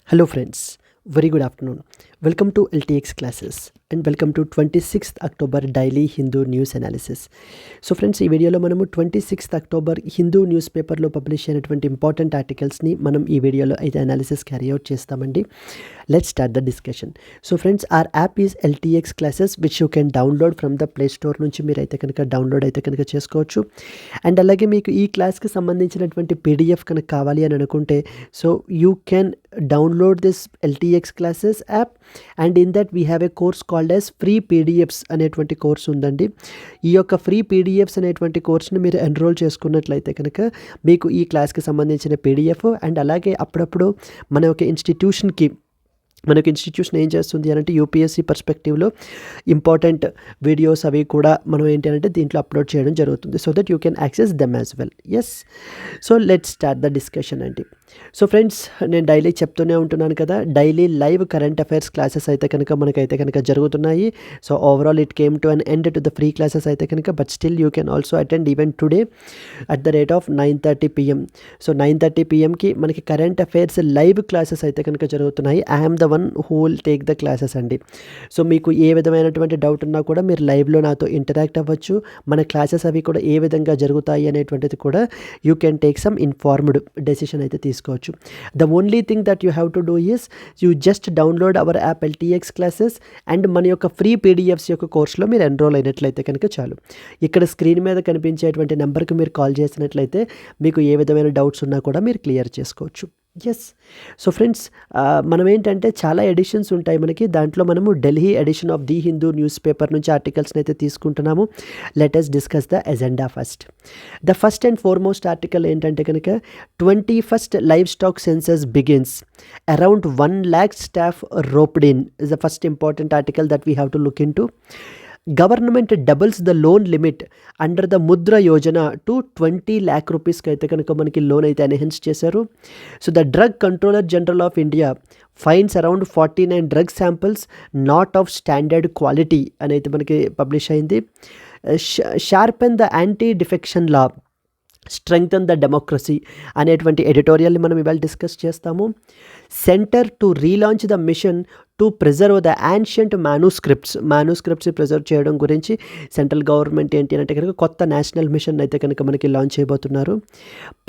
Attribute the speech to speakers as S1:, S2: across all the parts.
S1: Hello friends, very good afternoon. Welcome to LTX classes and welcome to 26th October daily Hindu news analysis. So friends, ఈ వీడియోలో మనము 26th October Hindu news పేపర్లో publish అయినటువంటి important ఆర్టికల్స్ని మనం ఈ వీడియోలో అయితే అనాలిసిస్ క్యారీ అవుట్ చేస్తామండి. Let's start the discussion. So friends, our app is LTX classes which you can download from the play store నుంచి మీరు అయితే కనుక డౌన్లోడ్ అయితే కనుక చేసుకోవచ్చు. అండ్ అలాగే మీకు ఈ క్లాస్కి సంబంధించినటువంటి PDF కనుక కావాలి అని అనుకుంటే so you can download this LTX classes app and in that we have a course called as free PDFs అనేటువంటి కోర్స్ ఉందండి. ఈ యొక్క ఫ్రీ PDFs అనేటువంటి కోర్స్ని మీరు ఎన్రోల్ చేసుకున్నట్లయితే కనుక మీకు ఈ క్లాస్కి సంబంధించిన PDF అండ్ అలాగే అప్పుడప్పుడు మన యొక్క ఇన్స్టిట్యూషన్ ఏం చేస్తుంది అంటే UPSC పర్స్పెక్టివ్లో ఇంపార్టెంట్ వీడియోస్ అవి కూడా మనం ఏంటి అంటే దీంట్లో అప్లోడ్ చేయడం జరుగుతుంది. So that you can access them as well. Yes, so let's start the discussion అండి. సో ఫ్రెండ్స్, నేను డైలీ చెప్తూనే ఉంటున్నాను కదా, daily live current affairs classes అయితే కనుక మనకైతే కనుక జరుగుతున్నాయి. So overall it came to an end to the free classes అయితే కనుక, but still you can also attend even today at the rate of 9:30 PM. So 9:30 PMకి మనకి కరెంట్ అఫైర్స్ లైవ్ క్లాసెస్ అయితే కనుక జరుగుతున్నాయి. I'm the one who will take the classes అండి. So మీకు ఏ విధమైనటువంటి డౌట్ ఉన్నా కూడా మీరు లైవ్లో నాతో ఇంటరాక్ట్ అవ్వచ్చు. మన క్లాసెస్ అవి కూడా ఏ విధంగా జరుగుతాయి అనేటువంటిది కూడా you can take some informed decision అయితే తీసుకోవచ్చు. The only thing that you have to do is you just download hour app LTX classes and మన యొక్క ఫ్రీ PDFs యొక్క కోర్సులో మీరు ఎన్రోల్ అయినట్లయితే కనుక చాలు. ఇక్కడ స్క్రీన్ మీద కనిపించేటువంటి నెంబర్కి మీరు కాల్ చేసినట్లయితే మీకు ఏ విధమైన డౌట్స్ ఉన్నా కూడా మీరు క్లియర్ చేసుకోవచ్చు. ఎస్, సో ఫ్రెండ్స్, మనం ఏంటంటే చాలా ఎడిషన్స్ ఉంటాయి మనకి. దాంట్లో మనము Delhi edition of the Hindu news paper నుంచి ఆర్టికల్స్ని అయితే తీసుకుంటున్నాము. Let us discuss the agenda first. The first and foremost article ఏంటంటే కనుక 21st livestock census begins, around 1 lakh staff roped in is the first important article that we have to look into. Government doubles the loan limit under the Mudra Yojana to 20 lakh రూపీస్కి అయితే కనుక మనకి loan అయితే enhance చేశారు. So the drug controller general of India fines around 49 drug samples not of standard quality అని అయితే మనకి publish అయింది. Sharpen the anti defection law, strengthen the democracy అనేటువంటి ఎడిటోరియల్ని మనం ఇవాళ డిస్కస్ చేస్తాము. Centre to relaunch the mission to preserve the ancient manuscripts preserve చేయడం గురించి సెంట్రల్ గవర్నమెంట్ ఏంటి అంటే కనుక కొత్త నేషనల్ మిషన్ అయితే కనుక మనకి లాంచ్ చేయబోతున్నారు.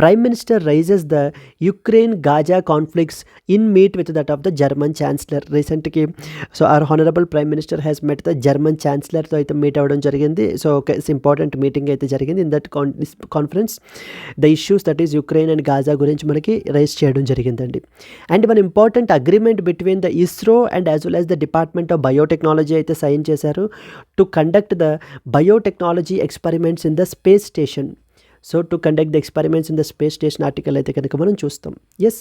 S1: Prime minister raises the Ukraine Gaza conflicts in meet with that of the German chancellor. రీసెంట్కి so our honourable prime minister has met the German ఛాన్సలర్తో అయితే మీట్ అవ్వడం జరిగింది. సో ఒక ఇంపార్టెంట్ మీటింగ్ అయితే జరిగింది. In that conference the issues that is Ukraine and Gaza గురించి మనకి రైజ్ చేయడం జరిగిందండి. And one important agreement between the ISRO and as well as the department of biotechnology అయితే సైన్ చేశారు to conduct the biotechnology experiments in the space station. So to conduct the experiments in the space station article అయితే కనుక మనం చూస్తాం. Yes,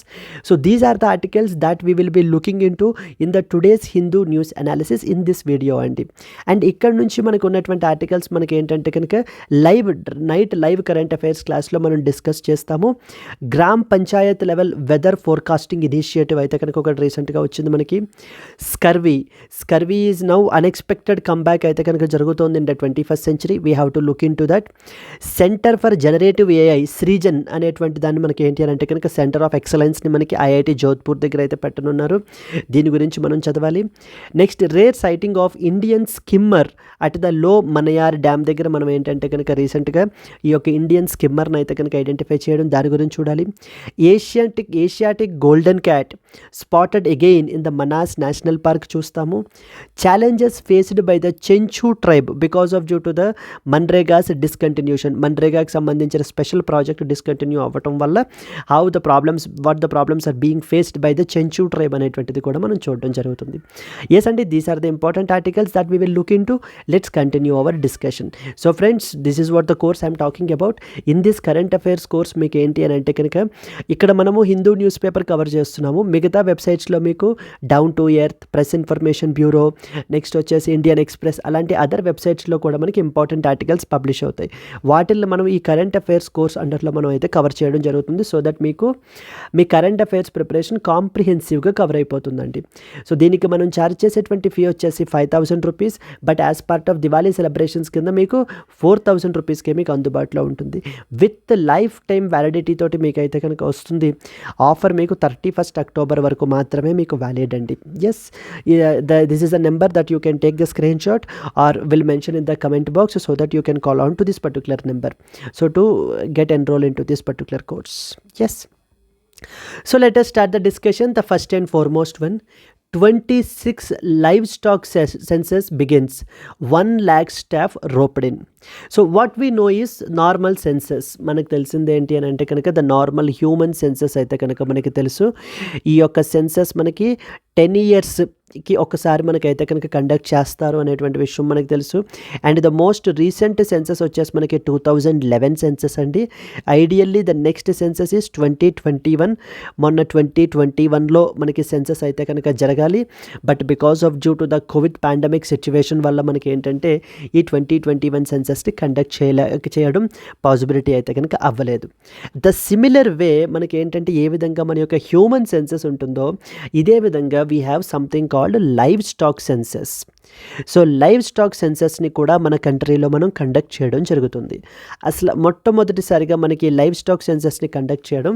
S1: so these are the articles that we will be looking in to in the today's Hindu news analysis in this video అండి. And ఇక్కడ నుంచి మనకు ఉన్నటువంటి articles మనకి ఏంటంటే కనుక నైట్ లైవ్ కరెంట్ అఫైర్స్ క్లాస్లో మనం డిస్కస్ చేస్తాము. Gram panchayat level weather forecasting initiative అయితే కనుక ఒకటి రీసెంట్గా వచ్చింది మనకి. Scurvy is now unexpected comeback అయితే కనుక జరుగుతోంది in the 21st century. We have to look into that. Centre for generative AI Srijan అనేటువంటి దాన్ని మనకి ఏంటి అని అంటే కనుక సెంటర్ ఆఫ్ ఎక్సలెన్స్ని మనకి IIT జోధ్పూర్ దగ్గర అయితే పెట్టనున్నారు. దీని గురించి మనం చదవాలి. Next, rare citing of Indian skimmer at the low మనయార్ dam దగ్గర మనం ఏంటంటే కనుక రీసెంట్గా ఈ యొక్క ఇండియన్ స్కిమ్మర్ని అయితే కనుక ఐడెంటిఫై చేయడం, దాని గురించి చూడాలి. Asiatic golden cat spotted again in the Manas National Park చూస్తాము. Challenges faced by the Chenchu tribe because of due to the MNREGA's discontinuation. మన్రేగాకి సంబంధించిన స్పెషల్ ప్రాజెక్ట్ డిస్కంటిన్యూ అవ్వటం వల్ల what the problems are being faced by the Chenchu tribe అనేటువంటిది కూడా మనం చూడడం జరుగుతుంది. ఎస్ అండి, these are the important articles that we will look into. Let's continue our discussion. So friends, this is what the course I'm talking about. In this current affairs course మీకు ఏంటి అని అంటే కనుక ఇక్కడ మనము Hindu news paper cover చేస్తున్నాము. మిగతా వెబ్సైట్స్లో మీకు down to earth, press information bureau, next వచ్చేసి ఇండియన్ ఎక్స్ప్రెస్, అలాంటి అదర్ వెబ్సైట్స్లో కూడా మనకి ఇంపార్టెంట్ ఆర్టికల్స్ పబ్లిష్ అవుతాయి. వాటిల్లో మనం ఈ కరెంట్ కరెంట్ అఫైర్స్ కోర్స్ అండర్లో మనం అయితే కవర్ చేయడం జరుగుతుంది. సో దట్ మీకు మీ కరెంట్ అఫైర్స్ ప్రిపరేషన్ కాంప్రిహెన్సివ్గా కవర్ అయిపోతుందండి. సో దీనికి మనం ఛార్జ్ చేసేటువంటి ఫీ వచ్చేసి 5,000 rupees. But as part of Diwali celebrations కింద మీకు 4,000 రూపీస్కే మీకు అందుబాటులో ఉంటుంది. విత్ లైఫ్ టైం వ్యాలిడిటీ తోటి మీకు అయితే కనుక వస్తుంది. ఆఫర్ మీకు 31st అక్టోబర్ వరకు మాత్రమే మీకు వ్యాలిడ్ అండి. Yes, this is a number that you can take the screenshot or will mention in the comment box so that you can call on to this particular number so to get enrolled into this particular course. Yes, so let us start the discussion. The first and foremost one, 26 livestock census begins, 1 lakh staff roped in. So what we know is normal census. మనకు తెలిసింది ఏంటి అని అంటే కనుక the normal human census అయితే కనుక మనకి తెలుసు. ఈ యొక్క సెన్సస్ మనకి 10 yearsకి ఒకసారి మనకైతే కనుక కండక్ట్ చేస్తారు అనేటువంటి విషయం మనకు తెలుసు. And the most recent census వచ్చేసి మనకి 2011 సెన్సస్ అండి. Ideally the next census is 2021. మొన్న 2021లో మనకి సెన్సస్ అయితే కనుక జరగాలి. But because of due to the Covid pandemic situation వల్ల మనకి ఏంటంటే ఈ 2021 సెన్సస్ని కండక్ట్ చేయడం పాసిబిలిటీ అయితే కనుక అవ్వలేదు. ద సిమిలర్ వే మనకి ఏంటంటే ఏ విధంగా మన యొక్క హ్యూమన్ సెన్సస్ ఉంటుందో ఇదే విధంగా we have something called livestock census. So livestock సెన్సస్ని కూడా మన కంట్రీలో మనం కండక్ట్ చేయడం జరుగుతుంది. అసలు మొట్టమొదటిసారిగా మనకి లైవ్ స్టాక్ సెన్సస్ని కండక్ట్ చేయడం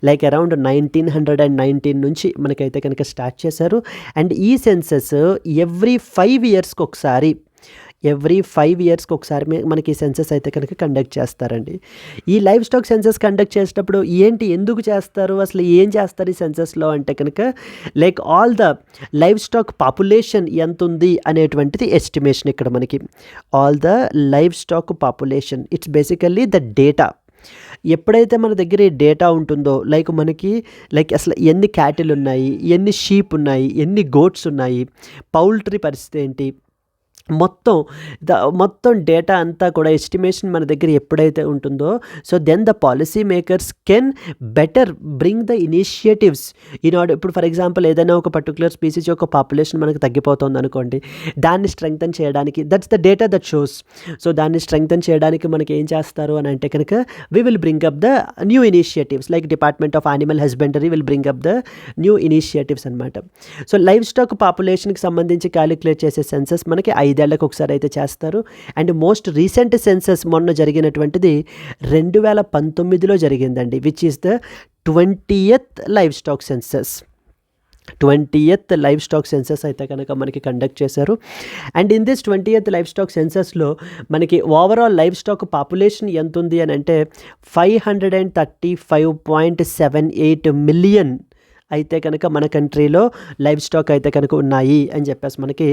S1: లైక్ అరౌండ్ 1919 నుంచి మనకైతే కనుక స్టార్ట్ చేశారు. అండ్ ఈ సెన్సస్ ఎవ్రీ 5 yearsకి ఒకసారి మనకి సెన్సస్ అయితే కనుక కండక్ట్ చేస్తారండి. ఈ లైవ్ స్టాక్ సెన్సస్ కండక్ట్ చేసేటప్పుడు ఎందుకు చేస్తారు, అసలు ఏం చేస్తారు ఈ సెన్సస్లో అంటే కనుక like all the livestock population ఎంత ఉంది అనేటువంటిది ఎస్టిమేషన్. ఇక్కడ మనకి all the livestock population, it's basically the data. ఎప్పుడైతే మన దగ్గర ఈ డేటా ఉంటుందో మనకి అసలు ఎన్ని క్యాటిల్ ఉన్నాయి, ఎన్ని షీప్ ఉన్నాయి, ఎన్ని గోట్స్ ఉన్నాయి, పౌల్ట్రీ పరిస్థితి ఏంటి, మొత్తం డేటా అంతా కూడా ఎస్టిమేషన్ మన దగ్గర ఎప్పుడైతే ఉంటుందో so then the policy makers can better bring the initiatives in order. ఇప్పుడు ఫర్ ఎగ్జాంపుల్ ఏదైనా ఒక పర్టికులర్ స్పీసీస్ యొక్క పాపులేషన్ మనకు తగ్గిపోతుంది అనుకోండి, దాన్ని స్ట్రెంగ్తన్ చేయడానికి that's the data that shows. So దాన్ని స్ట్రెంగ్తన్ చేయడానికి మనకి ఏం చేస్తారు అని అంటే కనుక we will bring up the new initiatives like department of animal husbandry will bring up the new initiatives అనమాట. సో లైవ్ స్టాక్ పాపులేషన్కి సంబంధించి క్యాలిక్యులేట్ చేసే సెన్సస్ మనకి 5 ఏళ్లకు ఒకసారి అయితే చేస్తారు. అండ్ మోస్ట్ రీసెంట్ సెన్సస్ మొన్న జరిగినటువంటిది 2019లో జరిగిందండి, which is the 20th livestock census. 20th livestock census అయితే కనుక మనకి కండక్ట్ చేశారు. And in this 20th livestock సెన్సస్లో మనకి ఓవరాల్ లైవ్ స్టాక్ పాపులేషన్ ఎంత ఉంది అని అంటే 535.78 million అయితే కనుక మన కంట్రీలో లైవ్ స్టాక్ అయితే కనుక ఉన్నాయి అని చెప్పేసి మనకి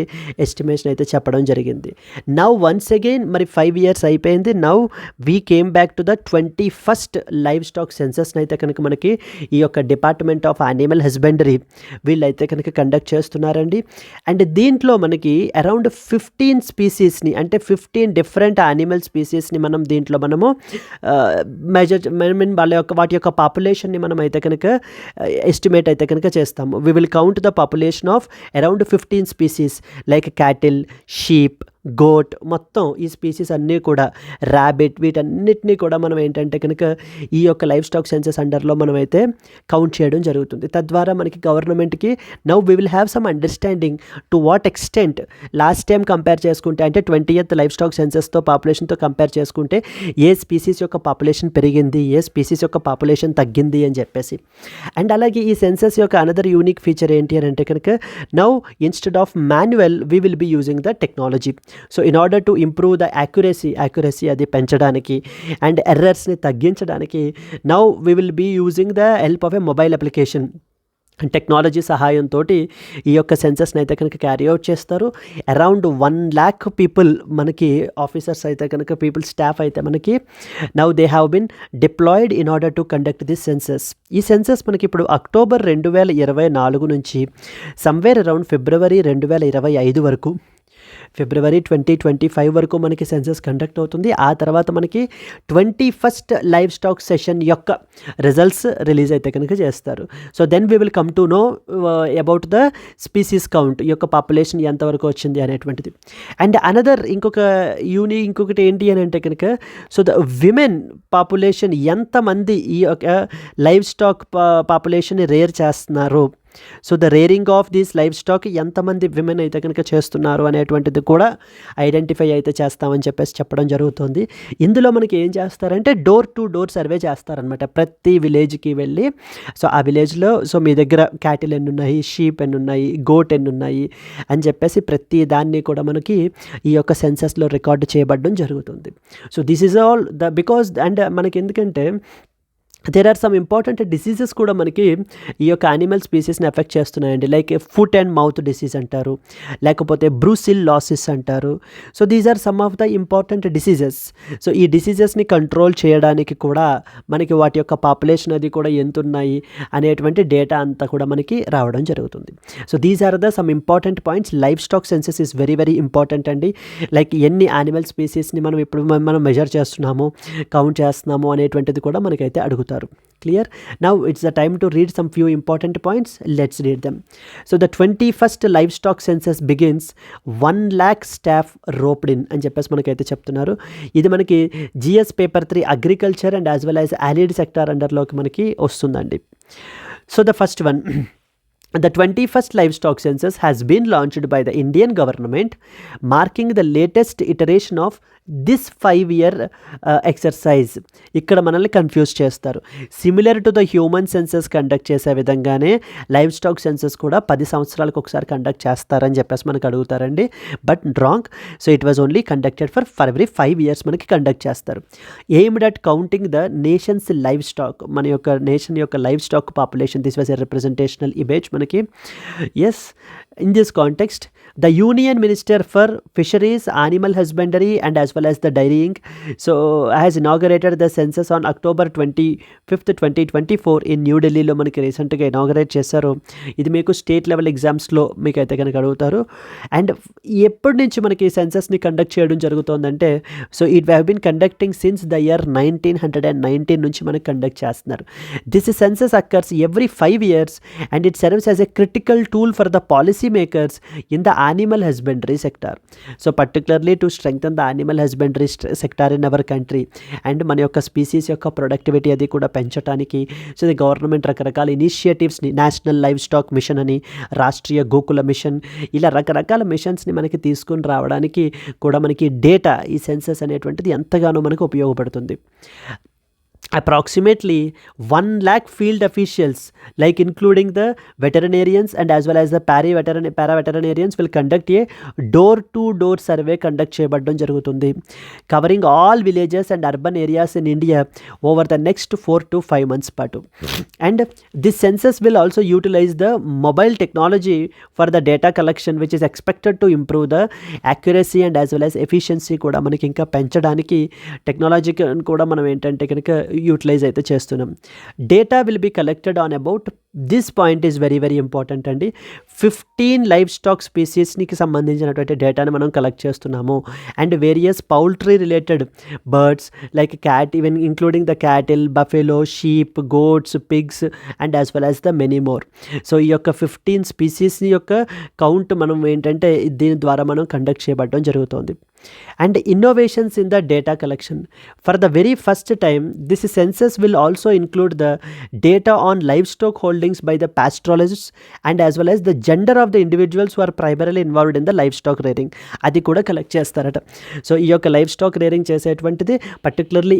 S1: ఎస్టిమేషన్ అయితే చెప్పడం జరిగింది. నౌ వన్స్ అగైన్ మరి 5 years అయిపోయింది. Now we came back to the 21st livestock సెన్సస్ని అయితే కనుక మనకి ఈ యొక్క డిపార్ట్మెంట్ ఆఫ్ యానిమల్ హస్బెండరీ వీళ్ళైతే కనుక కండక్ట్ చేస్తున్నారండి. అండ్ దీంట్లో మనకి అరౌండ్ 15 స్పీసీస్ని అంటే 15 డిఫరెంట్ యానిమల్ స్పీసీస్ని మనము వాటి యొక్క పాపులేషన్ని మనం అయితే కనుక ఎస్టిమేట్ అయితే కనుక చేస్తాము. We will count the population of around 15 species like cattle, sheep, goat, మొత్తం ఈ స్పీసీస్ అన్నీ కూడా, ర్యాబిట్, వీటన్నిటినీ కూడా మనం ఏంటంటే కనుక ఈ యొక్క లైవ్ స్టాక్ సెన్సస్ అండర్లో మనం అయితే కౌంట్ చేయడం జరుగుతుంది. తద్వారా మనకి గవర్నమెంట్కి now we will have some understanding to what extent last time compare చేసుకుంటే అంటే 20th లైవ్ స్టాక్ సెన్సస్తో పాపులేషన్తో కంపేర్ చేసుకుంటే ఏ స్పీసీస్ యొక్క పాపులేషన్ పెరిగింది, ఏ స్పీసీస్ యొక్క పాపులేషన్ తగ్గింది అని చెప్పేసి. అండ్ అలాగే ఈ సెన్సస్ యొక్క అనదర్ యూనిక్ ఫీచర్ ఏంటి అని అంటే కనుక now instead of manual we will be using the technology. So in order to improve the accuracy అది పెంచడానికి అండ్ ఎర్రర్స్ని తగ్గించడానికి now we will be using the help of a mobile application. Technology సహాయంతో ఈ యొక్క సెన్సస్ని అయితే కనుక క్యారీ అవుట్ చేస్తారు. అరౌండ్ 1 lakh పీపుల్ మనకి ఆఫీసర్స్ అయితే కనుక స్టాఫ్ అయితే మనకి now they have been deployed in order to conduct this census. ఈ సెన్సస్ మనకి ఇప్పుడు అక్టోబర్ 2024 నుంచి సమ్వేర్ అరౌండ్ ఫిబ్రవరి 2025 వరకు ఫిబ్రవరి 2025 వరకు మనకి సెన్సస్ కండక్ట్ అవుతుంది. ఆ తర్వాత మనకి 21st లైవ్ స్టాక్ సెషన్ యొక్క రిజల్ట్స్ రిలీజ్ అయితే కనుక చేస్తారు. So then we will come to know about the species count, ఈ యొక్క పాపులేషన్ ఎంతవరకు వచ్చింది అనేటువంటిది. అండ్ అనదర్ ఇంకొకటి ఏంటి అని అంటే కనుక, సో ద విమెన్ పాపులేషన్ ఎంతమంది ఈ యొక్క లైవ్ స్టాక్ పాపులేషన్ని రేర్ చేస్తున్నారు, so the rearing of this live stock ఎంతమంది విమెన్ అయితే కనుక చేస్తున్నారు అనేటువంటిది కూడా ఐడెంటిఫై అయితే చేస్తామని చెప్పడం జరుగుతుంది. ఇందులో మనకి ఏం చేస్తారంటే డోర్ టు డోర్ సర్వే చేస్తారనమాట. ప్రతి విలేజ్కి వెళ్ళి, సో ఆ విలేజ్లో సో మీ దగ్గర క్యాటిల్ ఎన్ని ఉన్నాయి, షీప్ ఎన్ని ఉన్నాయి, గోట్ ఎన్ని ఉన్నాయి అని చెప్పేసి ప్రతి దాన్ని కూడా మనకి ఈ యొక్క సెన్సస్లో రికార్డు చేయబడడం జరుగుతుంది. So this is all because and మనకి ఎందుకంటే there are some important diseases కూడా మనకి ఈ యొక్క యానిమల్ స్పీసీస్ని ఎఫెక్ట్ చేస్తున్నాయండి. Like foot and mouth disease అంటారు, లేకపోతే బ్రూసిల్ లాసిస్ అంటారు. So these are some of the important diseases. So ఈ డిసీజెస్ని కంట్రోల్ చేయడానికి కూడా మనకి వాటి యొక్క పాపులేషన్ అది కూడా ఎంత ఉన్నాయి అనేటువంటి డేటా అంతా కూడా మనకి రావడం జరుగుతుంది. So these are the some important points. Livestock census is very very important అండి. లైక్ ఎన్ని యానిమల్ స్పీసీస్ని మనం మెజర్ చేస్తున్నాము, కౌంట్ చేస్తున్నాము అనేటువంటిది కూడా మనకైతే అడుగుతారు. Clear? Now it's the time to read some few important points. Let's read them. So the 21st livestock census begins 1 lakh staff roped in అని చెప్పేసి మనకైతే చెప్తున్నారు. ఇది మనకి GS paper 3 agriculture and as well as allied sector అండర్లోకి మనకి వస్తుందండి. So the first one, the 21st livestock census has been launched by the Indian government, marking the latest iteration of this 5-year exercise. ఇక్కడ మనల్ని confuse చేస్తారు. Similar to the human census conduct చేసే విధంగానే live stock census కూడా 10 సంవత్సరాలకు ఒకసారి conduct చేస్తారని చెప్పేసి మనకు అడుగుతారండి. But wrong. So it was only conducted for every 5 years మనకి కండక్ట్ చేస్తారు. Aimed at counting the nation's livestock, మన యొక్క నేషన్ యొక్క livestock population. This was a representational image మనకి. Yes, in this context, the Union Minister for Fisheries, Animal Husbandry and as well as the Dairying so has inaugurated the census on October 25th, 2024 in New Delhi లో మనకి రీసెంట్గా inaugurate చేశారు. ఇది మీకు state level ఎగ్జామ్స్లో మీకు అయితే కనుక అడుగుతారు. అండ్ ఎప్పటి నుంచి మనకి సెన్సస్ని కండక్ట్ చేయడం జరుగుతుందంటే, so it have been conducting since the year 1919 నుంచి మనకి కండక్ట్ చేస్తున్నారు. This census occurs every 5 years and it serves as a critical tool for the policy makers in the animal husbandry sector. So particularly to strengthen the animal husbandry sector in our country and మన యొక్క species యొక్క productivity అది కూడా పెంచడానికి so the government రకరకాల ఇనిషియేటివ్స్ని, national live stock machine అని, Rashtriya Gokula machine, ఇలా రకరకాల మిషన్స్ని మనకి తీసుకుని రావడానికి కూడా మనకి డేటా, ఈ సెన్సస్ అనేటువంటిది ఎంతగానో మనకు ఉపయోగపడుతుంది. Approximately 1 lakh field officials, like including the veterinarians and as well as the para-veterinarians will conduct a door-to-door survey conduct చేయబడడం జరుగుతుంది, covering all villages and urban areas in India over the next 4 to 5 months పాటు. And this census will also utilize the mobile technology for the data collection which is expected to improve the accuracy and as well as efficiency కూడా మనకి ఇంకా పెంచడానికి technology కూడా మనం ఏంటంటే కనుక utilise అయితే చేస్తున్నాం. Data will be collected on about this point is very very important అండి. 15 లైవ్ స్టాక్ స్పీసీస్కి సంబంధించినటువంటి డేటాని మనం కలెక్ట్ చేస్తున్నాము. And various poultry related birds like cat, even including the cattle, buffalo, sheep, goats, pigs and as well as the many more. So ఈ యొక్క 15 species యొక్క count మనం ఏంటంటే దీని ద్వారా మనం కండక్ట్ చేయబడడం జరుగుతుంది. And innovations in the data collection. For the very first time, this census will also include the data on livestock holdings by the pastoralists and as well as the gender of the individuals who are primarily involved in the livestock rearing. అది కూడా collect చేస్తారట. So ఈ యొక్క livestock rearing చేసేటువంటిది particularly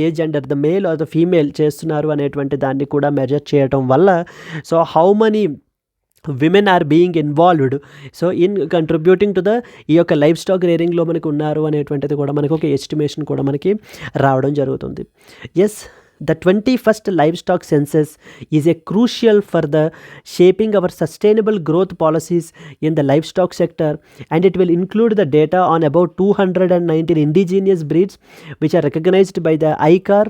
S1: a gender, the male or the female చేస్తున్నారు అనేటువంటి దాన్ని కూడా మెజర్ చేయడం వల్ల so how many women are being involved so in contributing to the ఈ యొక్క లైవ్ స్టాక్ రేరింగ్లో మనకు ఉన్నారు అనేటువంటిది కూడా మనకు ఒక ఎస్టిమేషన్ కూడా మనకి రావడం జరుగుతుంది. Yes, the 21st livestock census is a crucial for the shaping our sustainable growth policies in the livestock sector, and it will include the data on about 219 indigenous breeds which are recognized by the ICAR,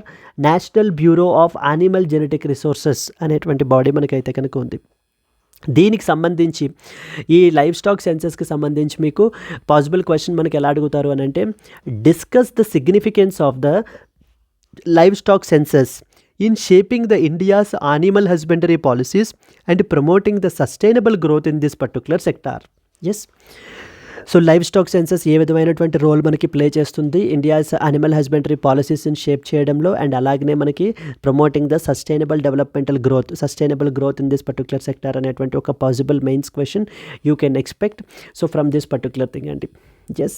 S1: National Bureau of Animal Genetic Resources అనేటువంటి body మనకైతే కనుక ఉంది. దీనికి సంబంధించి ఈ live stock సెన్సెస్కి సంబంధించి మీకు possible question మనకి ఎలా అడుగుతారు అని అంటే, discuss the significance of the livestock census in shaping the India's animal husbandry policies and promoting the sustainable growth in this particular sector. Yes. So livestock census ఏ విధమైనటువంటి role మనకి play చేస్తుంది India's animal husbandry పాలసీస్ని shape చేయడంలో, and అలాగనే మనకి promoting the sustainable growth in this particular sector అనేటువంటి ఒక possible mains question you can expect. So from this particular thing అండి. Yes,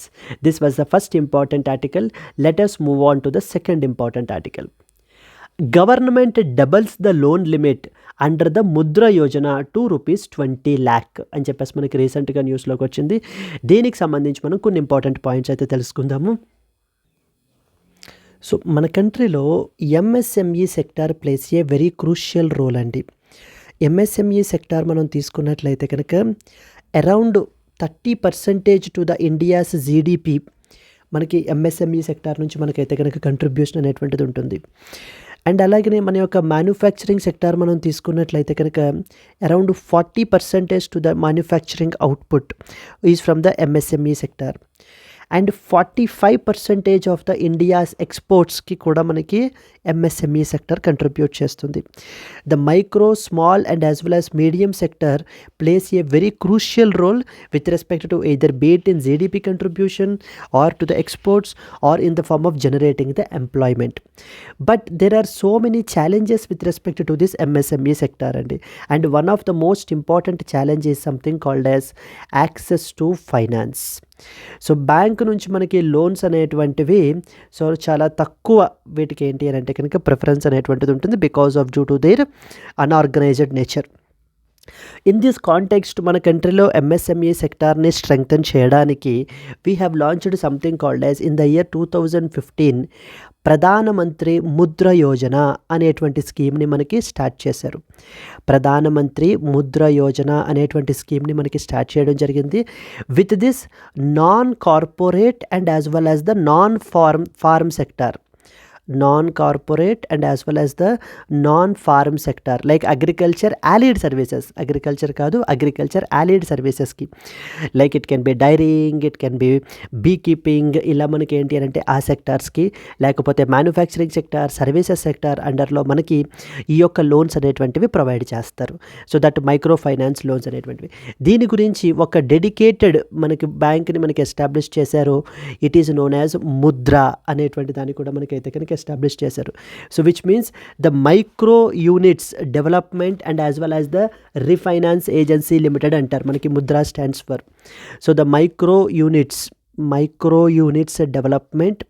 S1: this was the first important article. Let us move on to the second important article. Government doubles the loan limit under the Mudra Yojana to ₹20 lakh అని చెప్పేసి మనకి రీసెంట్గా న్యూస్లోకి వచ్చింది. దీనికి సంబంధించి మనం కొన్ని ఇంపార్టెంట్ పాయింట్స్ అయితే తెలుసుకుందాము. సో మన కంట్రీలో MSME sector plays a very crucial role అండి. ఎంఎస్ఎంఈ సెక్టార్ మనం తీసుకున్నట్లయితే కనుక around 30% to the India's GDP మనకి ఎంఎస్ఎంఈ సెక్టార్ నుంచి మనకైతే కనుక కంట్రిబ్యూషన్ అనేటువంటిది ఉంటుంది. అండ్ అలాగనే మన యొక్క మ్యానుఫ్యాక్చరింగ్ సెక్టార్ మనం తీసుకున్నట్లయితే కనుక around 40% to the manufacturing output is from the MSME sector. And 45% of the India's ఎక్స్పోర్ట్స్కి కూడా మనకి ఎంఎస్ఎంఈ సెక్టర్ కంట్రిబ్యూట్ చేస్తుంది. The micro, small and as well as medium sector plays a very crucial role with respect to either be it in GDP contribution or to the exports or in the form of generating the employment. But there are so many challenges with respect to this MSME sector అండి. And one of the most important challenge is something called as access to finance. So bank నుంచి మనకి loans అనేటువంటివి so చాలా తక్కువ వీటికి ఏంటి అని అంటే కనుక ప్రిఫరెన్స్ అనేటువంటిది ఉంటుంది because of due to their unorganised nature. In this context మన కంట్రీలో ఎంఎస్ఎంఈ సెక్టార్ని స్ట్రెంగ్తన్ చేయడానికి we have launched something called as in the year 2015 ప్రధానమంత్రి ముద్ర యోజన అనేటువంటి స్కీమ్ని మనకి స్టార్ట్ చేశారు. ప్రధానమంత్రి ముద్ర యోజన అనేటువంటి స్కీమ్ని మనకి స్టార్ట్ చేయడం జరిగింది. With this non corporate and as well as the non farm sector, non corporate and as well as the non farm sector like agriculture allied services, agriculture allied సర్వీసెస్కి like it can be dairying, it can be beekeeping, ఇలా మనకి ఏంటి అని అంటే ఆ సెక్టార్స్కి, లేకపోతే manufacturing sector, services sector అండర్లో మనకి ఈ యొక్క లోన్స్ అనేటువంటివి ప్రొవైడ్ చేస్తారు. So that micro finance loans అనేటువంటివి. దీని గురించి ఒక డెడికేటెడ్ మనకి బ్యాంక్ని మనకి ఎస్టాబ్లిష్ చేశారు. It is known as Mudra అనేటువంటి దాన్ని కూడా మనకైతే కనుక ఎస్టాబ్లిష్ చేశారు. So which means the micro units development and as well as the refinance agency limited అంటారు మనకి Mudra stands for. So the micro units development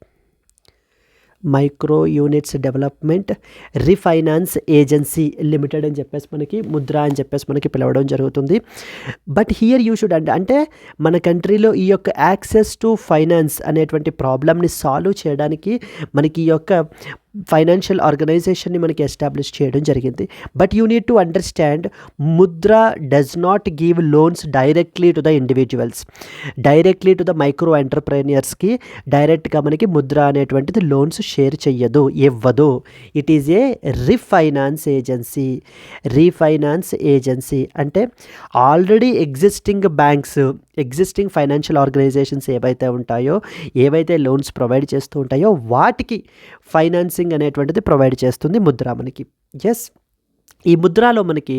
S1: refinance agency limited అని చెప్పేసి మనకి ముద్ర అని చెప్పేసి మనకి పిలవడం జరుగుతుంది. బట్ హియర్ యూ షుడ్ అంటే మన కంట్రీలో ఈ యొక్క యాక్సెస్ టు ఫైనాన్స్ అనేటువంటి ప్రాబ్లమ్ని సాల్వ్ చేయడానికి మనకి ఈ యొక్క ఫైనాన్షియల్ ఆర్గనైజేషన్ని మనకి ఎస్టాబ్లిష్ చేయడం జరిగింది. But you need to understand Mudra does not give loans directly to the individuals, directly to the micro ఎంటర్ప్రెన్యూర్స్కి డైరెక్ట్గా మనకి ముద్ర అనేటువంటిది లోన్స్ షేర్ చెయ్యదు, ఇవ్వదు. It is a refinance agency అంటే already existing banks, existing financial organisations ఏవైతే లోన్స్ ప్రొవైడ్ చేస్తూ ఉంటాయో వాటికి ఫైనాన్సింగ్ అనేటువంటిది ప్రొవైడ్ చేస్తుంది ముద్ర మనకి. ఎస్, ఈ ముద్రలో మనకి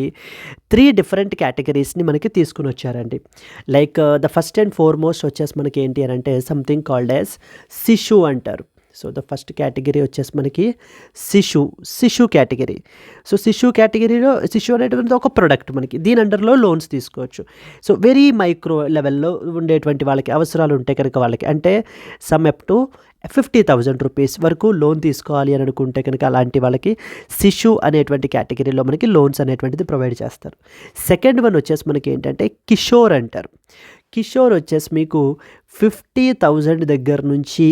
S1: 3 డిఫరెంట్ కేటగిరీస్ని మనకి తీసుకుని వచ్చారండి. Like the first and foremost వచ్చేసి మనకి ఏంటి అని అంటే సంథింగ్ కాల్డ్ యాజ్ శిశు అంటారు. సో ద ఫస్ట్ కేటగిరీ వచ్చేసి మనకి శిశు కేటగిరీ. సో శిశు కేటగిరీలో శిశు అనేటువంటి ఒక ప్రోడక్ట్ మనకి దీని అండర్లో లోన్స్ తీసుకోవచ్చు. సో వెరీ మైక్రో లెవెల్లో ఉండేటువంటి వాళ్ళకి అవసరాలు ఉంటే కనుక వాళ్ళకి అంటే సమ్ అప్ టు 50,000 రూపీస్ వరకు లోన్ తీసుకోవాలి అని అనుకుంటే కనుక అలాంటి వాళ్ళకి శిశు అనేటువంటి కేటగిరీలో మనకి లోన్స్ అనేటువంటిది ప్రొవైడ్ చేస్తారు. సెకండ్ వన్ వచ్చేసి మనకి ఏంటంటే కిషోర్ అంటారు. కిషోర్ వచ్చేసి మీకు 50,000 దగ్గర నుంచి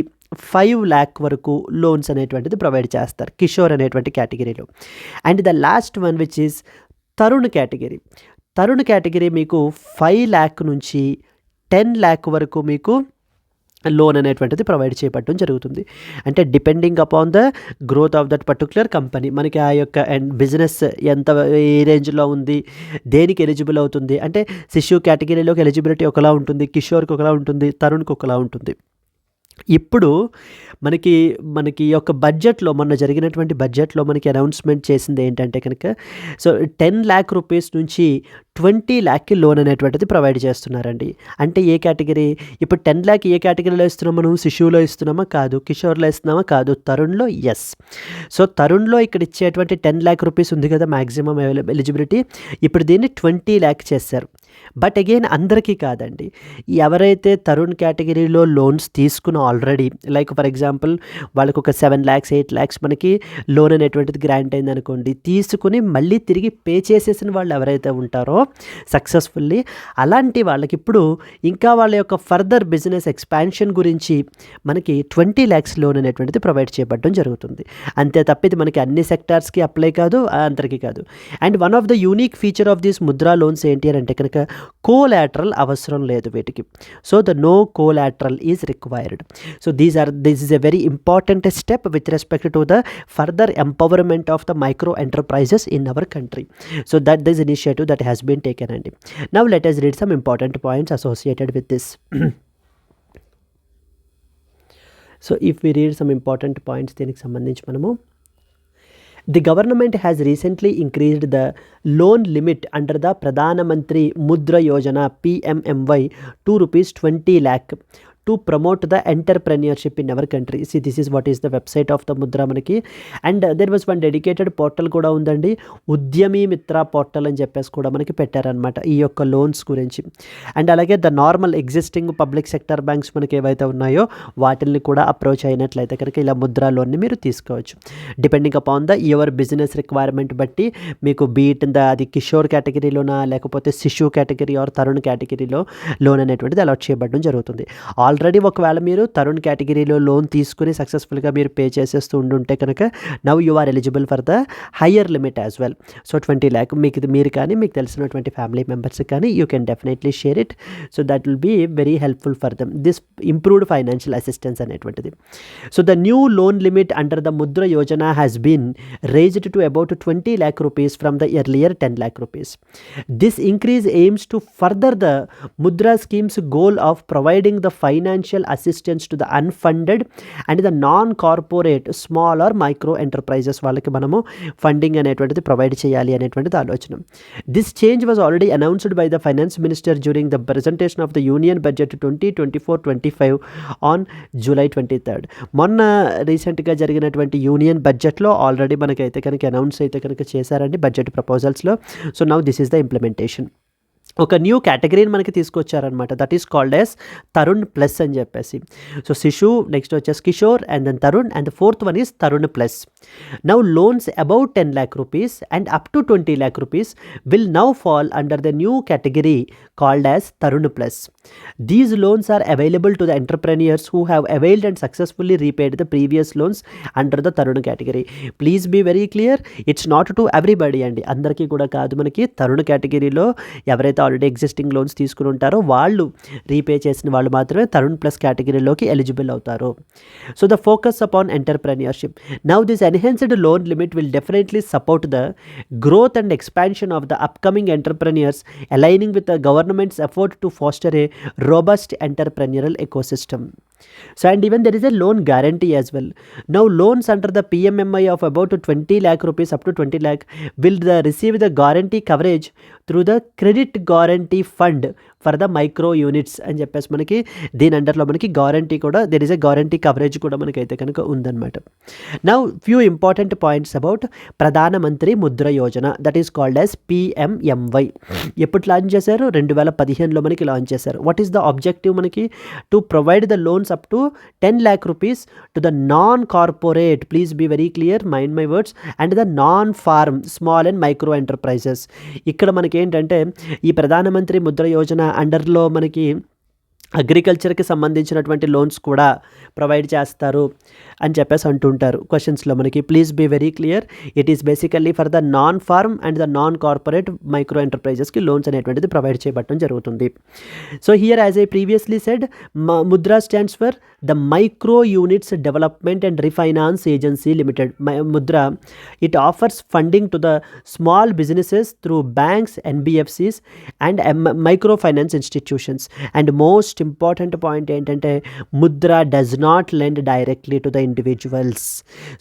S1: 5 lakh వరకు లోన్స్ అనేటువంటిది ప్రొవైడ్ చేస్తారు కిషోర్ అనేటువంటి కేటగిరీలో. And the last one which is Tarun category మీకు 5 lakh నుంచి 10 lakh వరకు మీకు లోన్ అనేటువంటిది ప్రొవైడ్ చేయబడడం జరుగుతుంది. అంటే depending upon the growth of that particular company, మనకి ఆ యొక్క బిజినెస్ ఎంత ఏ రేంజ్లో ఉంది, దేనికి ఎలిజిబుల్ అవుతుంది. అంటే శిశు కేటగిరీలోకి ఎలిజిబిలిటీ ఒకలా ఉంటుంది, కిషోర్కి ఒకలా ఉంటుంది, తరుణ్కి ఒకలా ఉంటుంది. ఇప్పుడు మనకి యొక్క బడ్జెట్లో, మొన్న జరిగినటువంటి బడ్జెట్లో మనకి అనౌన్స్మెంట్ చేసింది ఏంటంటే కనుక, సో 10 lakh రూపీస్ నుంచి 20 lakh లోన్ అనేటువంటిది ప్రొవైడ్ చేస్తున్నారండి. అంటే ఏ కేటగిరీ, ఇప్పుడు 10 lakh ఏ కేటగిరీలో ఇస్తున్నాం మనం? శిశువులో ఇస్తున్నామా? కాదు. కిషోర్లో ఇస్తున్నామా? కాదు. తరుణ్లో ఎస్. సో తరుణ్లో ఇక్కడ ఇచ్చేటువంటి 10 lakh రూపీస్ ఉంది కదా మ్యాక్సిమం ఎలిజిబిలిటీ, ఇప్పుడు దీన్ని 20 lakh చేశారు. బట్ అగైన్ అందరికీ కాదండి. ఎవరైతే తరుణ్ కేటగిరీలో లోన్స్ తీసుకున్న ఆల్రెడీ, లైక్ ఫర్ ఎగ్జాంపుల్ వాళ్ళకు ఒక 7 lakhs 8 lakhs మనకి లోన్ అనేటువంటిది గ్రాంట్ అయింది అనుకోండి, తీసుకుని మళ్ళీ తిరిగి పే చేసేసిన వాళ్ళు ఎవరైతే ఉంటారో సక్సెస్ఫుల్లీ, అలాంటి వాళ్ళకి ఇప్పుడు ఇంకా వాళ్ళ యొక్క ఫర్దర్ బిజినెస్ ఎక్స్పాన్షన్ గురించి మనకి 20 lakhs లోన్ అనేటువంటిది ప్రొవైడ్ చేయబడడం జరుగుతుంది. అంతే తప్ప ఇది మనకి అన్ని సెక్టార్స్కి అప్లై కాదు, అందరికీ కాదు. And one of the unique feature of these Mudra loans ఏంటి అని అంటే కనుక, కోలాటరల్ అవసరం లేదు వీటికి. So the no collateral is required. So this is a very important step with respect to the further empowerment of the micro enterprises in our country. So that this initiative that has been taken అండి. Now let us read some important points associated with this. So if we read some important points దీనికి సంబంధించి మనము, the government has recently increased the loan limit under the Pradhana Mantri Mudra Yojana PMMY to rupees 20 lakh to promote the entrepreneurship in our country. See, this is what is the website of the Mudra మనకి. And there was one dedicated portal కూడా ఉందండి, ఉద్యమీ మిత్ర portal అని చెప్పేసి కూడా మనకి పెట్టారనమాట ఈ యొక్క లోన్స్ గురించి. అండ్ అలాగే the normal existing public sector banks మనకి ఏవైతే ఉన్నాయో వాటిని కూడా అప్రోచ్ అయినట్లయితే కనుక ఇలా ముద్రా లోన్ని మీరు తీసుకోవచ్చు. Depending upon the your business requirement బట్టి మీకు బీట్ అది కిషోర్ కేటగిరీలోనా లేకపోతే శిశు కేటగిరీ ఆర్ తరుణ్ కేటగిరీలో లోన్ అనేటువంటిది అలాట్ చేయబడడం జరుగుతుంది. ఆల్రెడీ ఒకవేళ మీరు తరుణ్ కేటగిరీలో లోన్ తీసుకుని సక్సెస్ఫుల్గా మీరు పే చేసేస్తూ ఉండుంటే కనుక, now you are eligible for the higher limit as well. So 20 lakh మీరు కానీ మీకు తెలిసినటువంటి ఫ్యామిలీ మెంబర్స్ కానీ you can definitely share it. So that will be very helpful for them, this improved financial assistance అనేటువంటిది. So the new loan limit under the Mudra Yojana has been raised to about 20 lakh rupees from the earlier 10 lakh rupees. This increase aims to further the Mudra scheme's goal of providing the financial assistance to the unfunded and the non-corporate small or micro enterprises వాళ్ళకి మనము funding అనేటువంటిది provide చేయాలి అనేటువంటిది ఆలోచన. This change was already announced by the finance minister during the presentation of the union budget 2024-25 on July 23rd. మొన్న రీసెంట్గా జరిగినటువంటి union బడ్జెట్లో ఆల్రెడీ మనకైతే కనుక అనౌన్స్ అయితే కనుక చేశారండి బడ్జెట్ ప్రపోజల్స్లో. So now this is the implementation. ఒక న్యూ కేటగిరీని మనకి తీసుకొచ్చారనమాట, that is called as Tarun plus అని చెప్పేసి. సో శిశు, నెక్స్ట్ వచ్చేసి Kishore, and then Tarun, and the fourth one is Tarun plus. Now loans about 10 lakh rupees and up to 20 lakh rupees will now fall under the new category called as Tarun Plus. These loans are available to the entrepreneurs who have availed and successfully repaid the previous loans under the Tarun category. Please be very clear, it's not to everybody అండి, అందరికీ కూడా కాదు. మనకి తరుణ్ కేటగిరీలో ఎవరైతే already existing loans తీసుకుని ఉంటారో వాళ్ళు రీపే చేసిన వాళ్ళు మాత్రమే తరుణ్ ప్లస్ కేటగిరీలోకి ఎలిజిబుల్ అవుతారు. So the focus upon entrepreneurship. Now this enhanced loan limit will definitely support the growth and expansion of the upcoming entrepreneurs, aligning with the governments effort to faster A robust entrepreneurial ecosystem. So and even there is a loan guarantee as well. Now loans under the PMMI of about 20 lakh rupees up to 20 lakh will receive the guarantee coverage through the credit guarantee fund for the micro units అని చెప్పేసి మనకి దీని అండర్లో మనకి గారంటీ కూడా, there is a గారంటీ coverage కూడా మనకైతే కనుక ఉందన్నమాట. Now few important points about Pradhan Mantri Mudra Yojana, that is called as PMMY. ఎప్పుడు లాంచ్ చేశారు? 2015లో మనకి లాంచ్ చేశారు. వాట్ ఈస్ ద ఆబ్జెక్టివ్ మనకి? To provide the loans up to 10 lakh rupees to the non-corporate, please be very clear, mind my words, and the non-farm small and micro enterprises. ఇక్కడ మనకి ఏంటంటే ఈ ప్రధానమంత్రి ముద్ర యోజన అండర్లో మనకి అగ్రికల్చర్కి సంబంధించినటువంటి లోన్స్ కూడా ప్రొవైడ్ చేస్తారు అని చెప్పేసి అంటుంటారు క్వశ్చన్స్లో మనకి. Please be very clear, it is basically for the non farm and the non corporate micro ఎంటర్ప్రైజెస్కి లోన్స్ అనేటువంటిది ప్రొవైడ్ చేయబడటం జరుగుతుంది. So here as I previously said, Mudra stands for the micro units development and refinance agency limited. Mudra, it offers funding to the small businesses through banks, NBFCs and micro finance institutions. And most important point ఏంటంటే, Mudra does not lend directly to the individuals.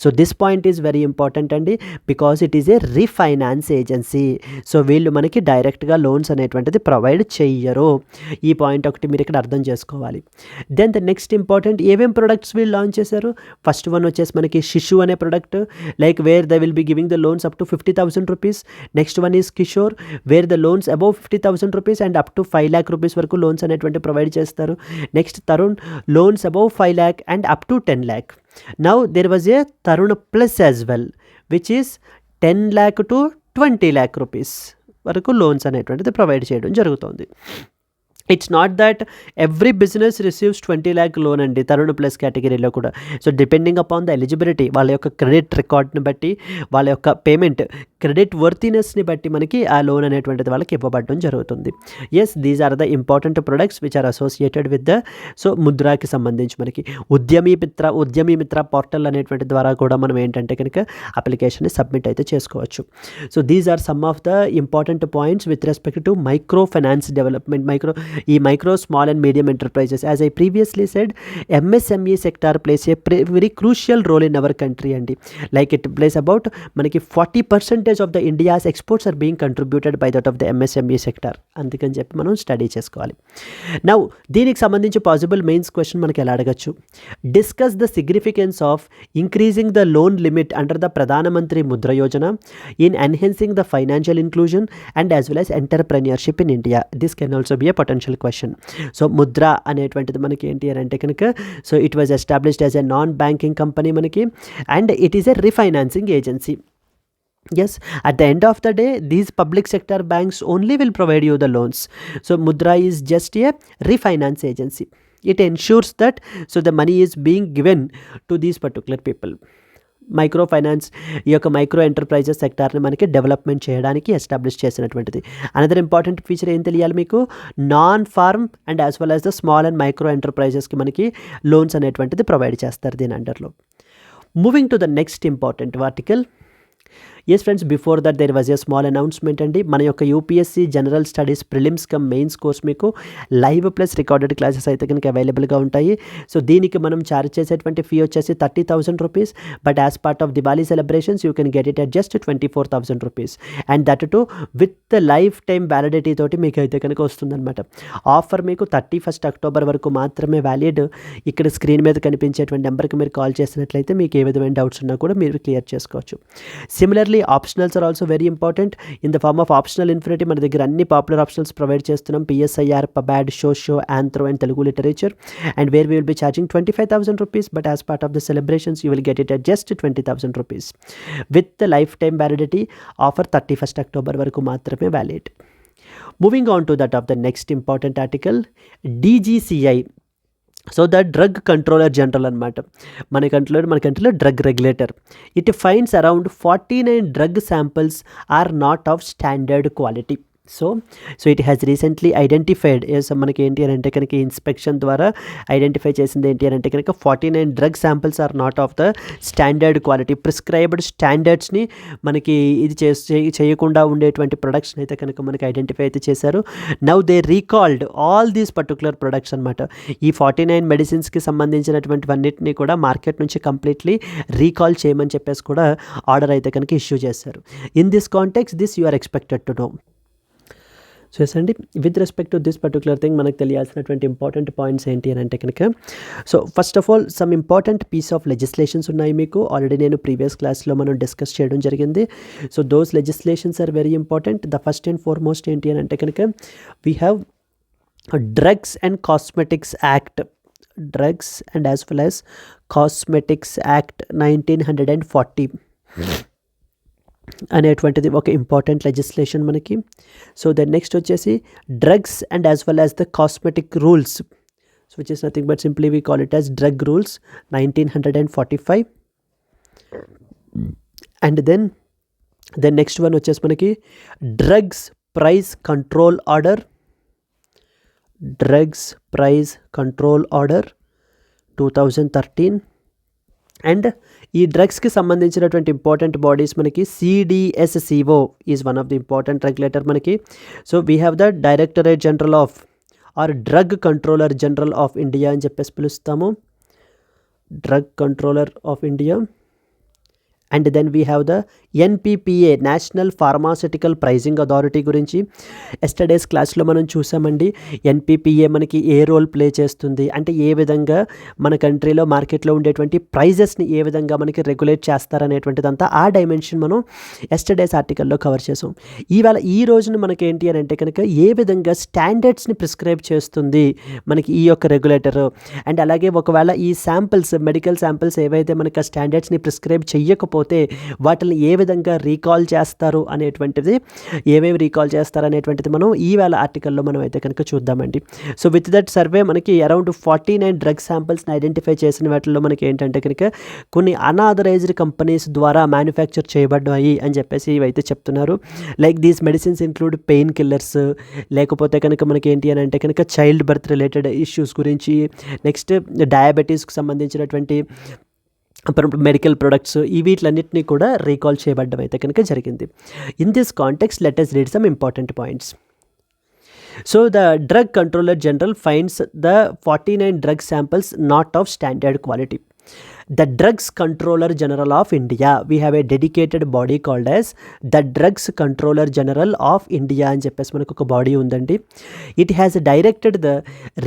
S1: So this point is very important అండి, because it is a refinance agency. So వీళ్ళు మనకి డైరెక్ట్గా loans అనేటువంటిది provide చెయ్యరు. ఈ point ఒకటి మీరు ఇక్కడ అర్థం చేసుకోవాలి. దెన్ ద నెక్స్ట్ ఇంపార్టెంట్, ఏమేం ప్రొడక్ట్స్ వీళ్ళు లాంచ్ చేశారు? ఫస్ట్ వన్ వచ్చేసి మనకి శిశు అనే product, like where they will be giving the loans up to 50,000 rupees. Next one is Kishore, wear the loans above 50,000 rupees and up to 5 lakh rupees వరకు loans అనేటువంటి provide చేస్తారు. Next Tarun, loans above 5 lakh and up to 10 lakh. Now there was a Tarun Plus as well, which is 10 lakh to 20 lakh rupees వరకు loans అనేటువంటిది provide చేయడం జరుగుతుంది. It's not that every business receives 20 lakh loan అండి Tarun plus కేటగిరీలో కూడా. So depending upon the eligibility, వాళ్ళ యొక్క credit రికార్డ్ని బట్టి, వాళ్ళ యొక్క పేమెంట్ క్రెడిట్ వర్తినెస్ని బట్టి మనకి ఆ లోన్ అనేటువంటిది వాళ్ళకి ఇవ్వబడడం జరుగుతుంది. Yes, these are the important products which are associated with the so ముద్రాకి సంబంధించి మనకి ఉద్యమీ మిత్ర పోర్టల్ అనేటువంటి ద్వారా కూడా మనం ఏంటంటే కనుక అప్లికేషన్ని సబ్మిట్ అయితే చేసుకోవచ్చు. So these are some of the important points with respect to micro finance development. ఈ micro small and medium enterprises, as I previously said, MSME sector plays a very crucial role in our country అండి. Like it plays about మనకి 40% of the India's exports are being contributed by that of the MSME sector. అందుకని చెప్పి మనం study చేసుకోవాలి. Now దీనికి సంబంధించి possible mains question మనకి ఎలా అడగచ్చు? Discuss the significance of increasing the loan limit under the ప్రధానమంత్రి Mudra Yojana in enhancing the financial inclusion and as well as entrepreneurship in India. This can also be a potential question. So Mudra అనేటువంటిది మనకి ఏంటి అని అంటే కనుక, so it was established as a non banking company మనకి, and it is a refinancing agency. Yes, at the end of the day, these public sector banks only will provide you the loans. So Mudra is just a refinance agency. It ensures that so the money is being given to these particular people. Micro finance, ఈ యొక్క micro enterprises సెక్టార్ని మనకి development చేయడానికి establish చేసినటువంటిది. Another important feature ఏం తెలియాలి మీకు? Non farm and as well as the small and micro ఎంటర్ప్రైజెస్కి మనకి లోన్స్ అనేటువంటిది ప్రొవైడ్ చేస్తారు దీని అండర్లో. Moving to the next important article. Yes friends, before that there was a small announcement అండి. మన యొక్క UPSC general studies prelims cum mains course మీకు లైవ్ ప్లస్ రికార్డెడ్ క్లాసెస్ అయితే కనుక అవైలబుల్గా ఉంటాయి. సో దీనికి మనం చార్జ్ చేసేటువంటి ఫీ వచ్చేసి 30,000 rupees. But as part of Diwali celebrations you can get it at just 24,000 rupees. And that to with lifetime validity తోటి మీకు అయితే కనుక వస్తుందన్నమాట. ఆఫర్ మీకు 31st October వరకు మాత్రమే వ్యాలిడ్. ఇక్కడ స్క్రీన్ మీద కనిపించేటువంటి నెంబర్కి మీరు కాల్ చేసినట్లయితే మీకు ఏ విధమైన డౌట్స్ ఉన్నా కూడా మీరు క్లియర్ చేసుకోవచ్చు. Similarly optionals are also very important. In the form of optional infinity మన దగ్గర అన్ని పాపులర్ ఆప్షనల్స్ ప్రొవైడ్ చేస్తున్నాం. PSIR, pubad, socio, anthro and Telugu literature. And where we will be charging 25,000 rupees. But as part of the celebrations you will get it at just 20,000 rupees. With lifetime validity. Offer 31st October వరకు మాత్రమే valid. Moving on to that of the next important article, DGCI. So the drug controller general అనమాట. మన కంట్రీలో drug regulator. It finds around 49 drug samples are not of standard quality. So it has recently identified, మనకి ఏంటి అని అంటే కనుక inspection ద్వారా identify చేసింది ఏంటి అని అంటే కనుక 49 drug samples are not of the standard quality. Prescribed స్టాండర్డ్స్ని మనకి ఇది చేయకుండా ఉండేటువంటి ప్రొడక్ట్స్ని అయితే కనుక మనకి ఐడెంటిఫై అయితే చేశారు. Now they recalled all these particular products అనమాట. ఈ 49 మెడిసిన్స్కి సంబంధించినటువంటి అన్నింటినీ కూడా మార్కెట్ నుంచి కంప్లీట్లీ రీకాల్ చేయమని చెప్పేసి కూడా ఆర్డర్ అయితే కనుక ఇష్యూ చేశారు. In this context this you are expected to know. So yes అండి, with respect to this particular thing మనకు తెలియాల్సినటువంటి ఇంపార్టెంట్ పాయింట్స్ ఏంటి అని అంటే కనుక, so first of all some important piece of legislations ఉన్నాయి మీకు. ఆల్రెడీ నేను ప్రీవియస్ క్లాస్లో మనం డిస్కస్ చేయడం జరిగింది. So those legislations are very important. The first and foremost ఏంటి అని అంటే కనుక, we have drugs and cosmetics act. Drugs and as well as cosmetics act 1940 అనేటువంటిది ఒక ఇంపార్టెంట్ లెజిస్లేషన్ మనకి. సో దెన్ నెక్స్ట్ వచ్చేసి drugs and as well as the cosmetic rules so which is nothing but simply we call it as drug rules 1945. And then the next one వచ్చేసి మనకి drugs price control order 2013. And ఈ డ్రగ్స్కి సంబంధించినటువంటి important bodies మనకి CDSCO is one of the important regulator మనకి. So we have the directorate general of or drug controller general of India అని చెప్పేసి పిలుస్తాము, drug controller of India. And then we have the NPPA national pharmaceutical pricing authority గురించి yesterday's క్లాస్లో మనం చూసామండి. NPPA మనకి ఏ role play చేస్తుంది అంటే ఏ విధంగా మన కంట్రీలో మార్కెట్లో ఉండేటువంటి ప్రైజెస్ని ఏ విధంగా మనకి రెగ్యులేట్ చేస్తారనేటువంటిదంతా ఆ డైమెన్షన్ మనం ఎస్టర్డేస్ ఆర్టికల్లో కవర్ చేసాం. ఈవేళ ఈ రోజున మనకి ఏంటి అని అంటే కనుక ఏ విధంగా స్టాండర్డ్స్ని ప్రిస్క్రైబ్ చేస్తుంది మనకి ఈ యొక్క రెగ్యులేటర్. అండ్ అలాగే ఒకవేళ ఈ శాంపిల్స్ మెడికల్ శాంపిల్స్ ఏవైతే మనకి ఆ స్టాండర్డ్స్ని ప్రిస్క్రైబ్ చెయ్యకపోతే వాటిని ఏ విధంగా రీకాల్ చేస్తారు అనేటువంటిది, ఏవేవి రీకాల్ చేస్తారు అనేటువంటిది మనం ఈవేళ ఆర్టికల్లో మనం అయితే కనుక చూద్దామండి. సో విత్ దట్ సర్వే మనకి అరౌండ్ 49 డ్రగ్ శాంపిల్స్ని ఐడెంటిఫై చేసిన వాటిల్లో మనకి ఏంటంటే కనుక కొన్ని అనాథరైజ్డ్ కంపెనీస్ ద్వారా మ్యానుఫ్యాక్చర్ చేయబడ్డాయి అని చెప్పేసి ఇవైతే చెప్తున్నారు. Like these medicines include pain killers, లేకపోతే కనుక మనకి ఏంటి అని అంటే కనుక చైల్డ్ బర్త్ రిలేటెడ్ ఇష్యూస్ గురించి, నెక్స్ట్ డయాబెటీస్కి సంబంధించినటువంటి మెడికల్ ప్రొడక్ట్స్ ఈ వీటిలన్నింటినీ కూడా రీకాల్ చేయబడ్డం అయితే కనుక జరిగింది. In this context let us read some important points. So the drug controller general finds the 49 drug samples not of standard quality. The Drugs Controller General of India, we have a dedicated body called as the Drugs Controller General of India అని చెప్పేసి మనకు ఒక body ఉందండి. It has directed the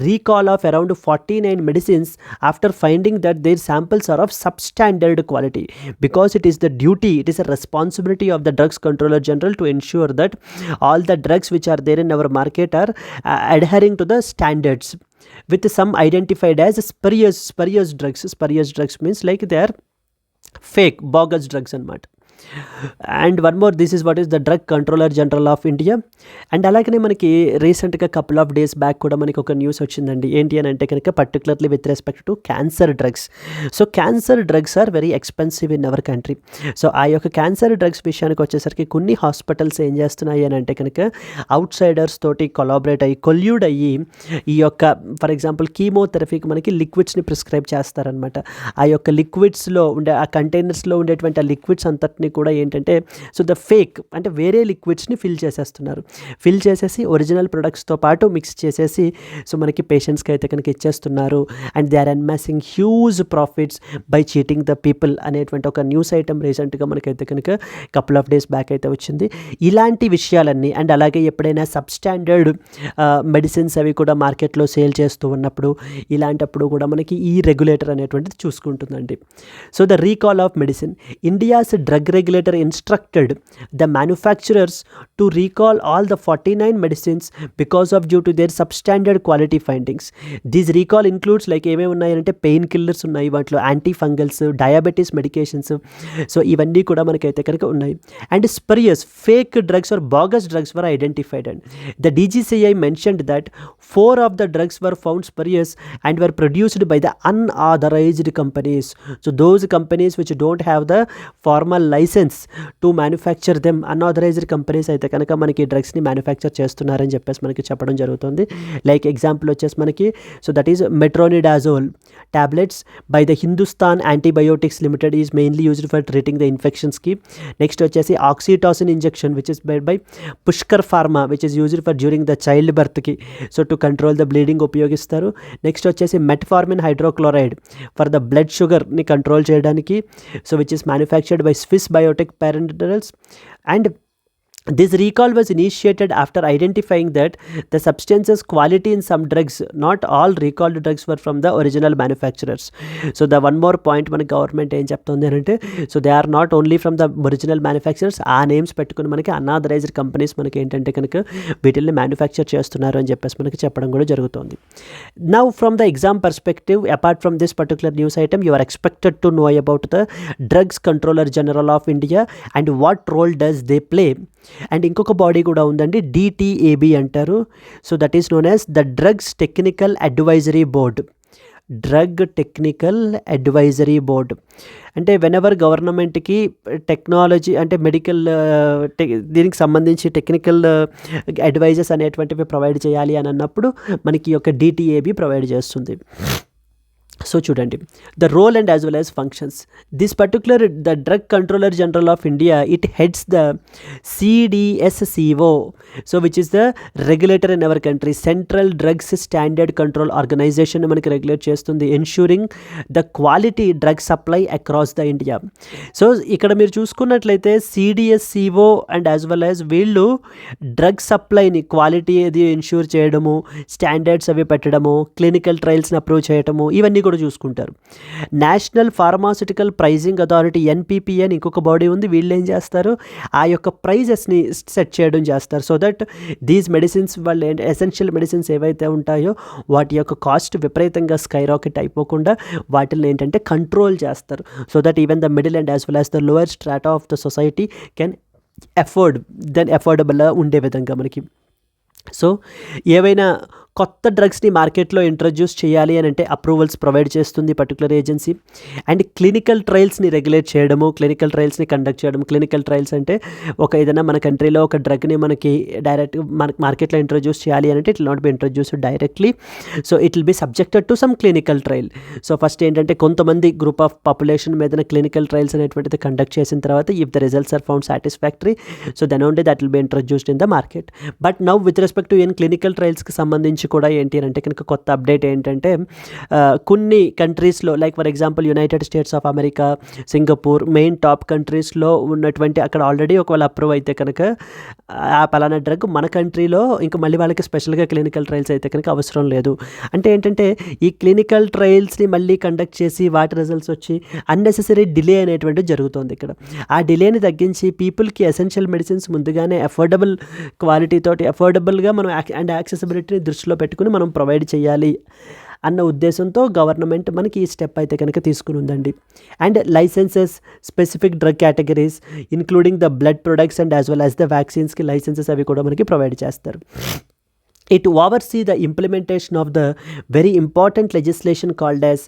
S1: recall of around 49 medicines after finding that their samples are of substandard quality, because it is the duty, it is a responsibility of the Drugs Controller General to ensure that all the drugs which are there in our market are adhering to the standards, with some identified as spurious drugs. Spurious drugs means like they are fake, bogus drugs అన్నమాట. And one more, this is what is the drug controller general of India. And అలాగనే మనకి రీసెంట్గా couple of days back కూడా మనకి ఒక news వచ్చిందండి. ఏంటి అని అంటే కనుక particularly with respect to cancer drugs. So cancer drugs are very expensive in our country. So ఆ యొక్క క్యాన్సర్ డ్రగ్స్ విషయానికి వచ్చేసరికి కొన్ని హాస్పిటల్స్ ఏం చేస్తున్నాయి అని అంటే కనుక అవుట్ సైడర్స్ తోటి కొలాబరేట్ అయ్యి కొల్యూడ్ అయ్యి ఈ యొక్క ఫర్ ఎగ్జాంపుల్ కీమోథెరపీకి మనకి లిక్విడ్స్ని ప్రిస్క్రైబ్ చేస్తారనమాట. ఆ యొక్క లిక్విడ్స్లో ఉండే ఆ కంటైనర్స్లో ఉండేటువంటి ఆ లిక్విడ్స్ అంతటిని కూడా ఏంటంటే సో ద ఫేక్ అంటే వేరే లిక్విడ్స్ని ఫిల్ చేసేస్తున్నారు. ఫిల్ చేసేసి ఒరిజినల్ ప్రొడక్ట్స్తో పాటు మిక్స్ చేసేసి సో మనకి పేషెంట్స్కి అయితే కనుక ఇచ్చేస్తున్నారు. And they are amassing huge profits by cheating the people అనేటువంటి ఒక న్యూస్ ఐటమ్ రీసెంట్గా మనకైతే కనుక కపుల్ ఆఫ్ డేస్ బ్యాక్ అయితే వచ్చింది. ఇలాంటి విషయాలన్నీ అండ్ అలాగే ఎప్పుడైనా సబ్స్టాండర్డ్ మెడిసిన్స్ అవి కూడా మార్కెట్లో సేల్ చేస్తూ ఉన్నప్పుడు ఇలాంటప్పుడు కూడా మనకి ఈ రెగ్యులేటర్ అనేటువంటిది చూసుకుంటుందండి. So the recall of medicine, India's drug regulator instructed the manufacturers to recall all the 49 medicines because of due to their substandard quality findings. This recall includes like ఏమేమి ఉన్నాయంటే పెయిన్ కిల్లర్స్ ఉన్నాయి, వాటిలో antifungals, diabetes medications, so ఇవన్నీ కూడా మనకైతే కనుక ఉన్నాయి. And spurious fake drugs or bogus drugs were identified. And the DGCI mentioned that 4 of the drugs were found spurious and were produced by the unauthorized companies. So those companies which don't have the formal license to manufacture them, unauthorized companies అయితే కనుక మనకి డ్రగ్స్ని manufacture చేస్తున్నారని చెప్పేసి మనకి చెప్పడం జరుగుతుంది. Like example వచ్చేసి మనకి so that is metronidazole tablets by the Hindustan antibiotics limited is mainly used for treating the ఇన్ఫెక్షన్స్కి. నెక్స్ట్ వచ్చేసి oxytocin injection which is made by Pushkar pharma which is used for during the child బర్త్కి so to control the bleeding ఉపయోగిస్తారు. Next వచ్చేసి metformin hydrochloride for the blood షుగర్ని control చేయడానికి so which is manufactured by Swiss biotech parenterals. And this recall was initiated after identifying that the substances quality in some drugs, not all recalled drugs were from the original manufacturers. So the one more point మన government ఏం చెప్తుంది అంటే so they are not only from the original manufacturers, ఆ names పెట్టుకుని మనకి unauthorised companies మనకి ఏంటంటే కనుక వీటిల్ని మ్యానుఫ్యాక్చర్ చేస్తున్నారు అని చెప్పేసి మనకి చెప్పడం కూడా జరుగుతుంది. Now from the exam perspective, apart from this particular news item, you are expected to know about the drugs controller general of India and what role does they play and ఇంకొక body కూడా ఉందండి, DTAB అంటారు. So that is known as the drugs technical advisory board. Drug technical advisory board అంటే whenever గవర్నమెంట్కి technology అంటే medical దీనికి సంబంధించి technical advises అనేటువంటివి ప్రొవైడ్ చేయాలి అని అన్నప్పుడు మనకి ఈ యొక్క DTAB ప్రొవైడ్ చేస్తుంది. సో చూడండి, the role and as well as functions. This particular the drug controller general of India, it heads the CDSCO, so which is the regulator in our country. Central drugs standard control organisation మనకి regulate చేస్తుంది, ensuring the quality drug supply across the India. So ఇక్కడ మీరు చూసుకున్నట్లయితే CDSCO and as well as వీళ్ళు డ్రగ్ సప్లైని quality అది ensure చేయడము, స్టాండర్డ్స్ అవి పెట్టడము, క్లినికల్ ట్రయల్స్ని అప్రూవ్ చేయడము, ఇవన్నీ కూడా చూసుకుంటారు. National pharmaceutical pricing authority NPPA అని ఇంకొక బాడీ ఉంది. వీళ్ళు ఏం చేస్తారు, ఆ యొక్క ప్రైజెస్ని సెట్ చేయడం చేస్తారు. సో దట్ దీస్ మెడిసిన్స్ వాళ్ళు ఎసెన్షియల్ మెడిసిన్స్ ఏవైతే ఉంటాయో వాటి యొక్క కాస్ట్ విపరీతంగా స్కై రాకెట్ అయిపోకుండా వాటిని ఏంటంటే కంట్రోల్ చేస్తారు. So that even the middle and as well as the lower strata of the society can అఫోర్డబుల్గా ఉండే విధంగా మనకి. సో ఏవైనా కొత్త డ్రగ్స్ని మార్కెట్లో ఇంట్రడ్యూస్ చేయాలి అని అంటే అప్రూవల్స్ ప్రొవైడ్ చేస్తుంది పర్టికులర్ ఏజెన్సీ. అండ్ క్లినికల్ ట్రయల్స్ని రెగ్యులేట్ చేయడము, క్లినికల్ ట్రయల్స్ని కండక్ట్ చేయడం. క్లినికల్ ట్రయల్స్ అంటే ఏదైనా మన కంట్రీలో ఒక డ్రగ్ని మనకి డైరెక్ట్ మనకి మార్కెట్లో ఇంట్రడ్యూస్ చేయాలి అని అంటే it will not be introduced directly. So it will be subjected to some clinical trial. So first ఏంటంటే కొంతమంది గ్రూప్ ఆఫ్ పాపులేషన్ మీద క్లినికల్ ట్రయల్స్ అనేటువంటిది కండక్ట్ చేసిన తర్వాత if the results are found satisfactory, so then only that will be introduced in the market. But now with respect to clinical ట్రయల్స్కి సంబంధించి కూడా ఏంటి అంటే కనుక కొత్త అప్డేట్ ఏంటంటే కొన్ని కంట్రీస్లో like for example United states of America, Singapore main top కంట్రీస్లో ఉన్నటువంటి అక్కడ ఆల్రెడీ ఒకవేళ అప్రూవ్ అయితే కనుక ఆ పలానా డ్రగ్ మన కంట్రీలో ఇంకా మళ్ళీ వాళ్ళకి స్పెషల్గా క్లినికల్ ట్రయల్స్ అయితే కనుక అవసరం లేదు. అంటే ఏంటంటే ఈ క్లినికల్ ట్రయల్స్ని మళ్ళీ కండక్ట్ చేసి వాటి రిజల్ట్స్ వచ్చి అన్నెసెసరీ డిలే అనేటువంటిది జరుగుతుంది ఇక్కడ. ఆ డిలేని తగ్గించి పీపుల్కి ఎసెన్షియల్ మెడిసిన్స్ ముందుగానే అఫోర్డబుల్ క్వాలిటీతోటి అఫోర్డబుల్గా మనం అండ్ యాక్సెసిబిలిటీని దృష్టిలో పెట్టుకుని మనం ప్రొవైడ్ చేయాలి అన్న ఉద్దేశంతో గవర్నమెంట్ మనకి ఈ స్టెప్ అయితే కనుక తీసుకుని ఉందండి. And licenses specific drug categories including the blood products and as well as the వ్యాక్సిన్స్కి లైసెన్సెస్ అవి కూడా మనకి ప్రొవైడ్ చేస్తారు. It oversee the implementation of the very important legislation called as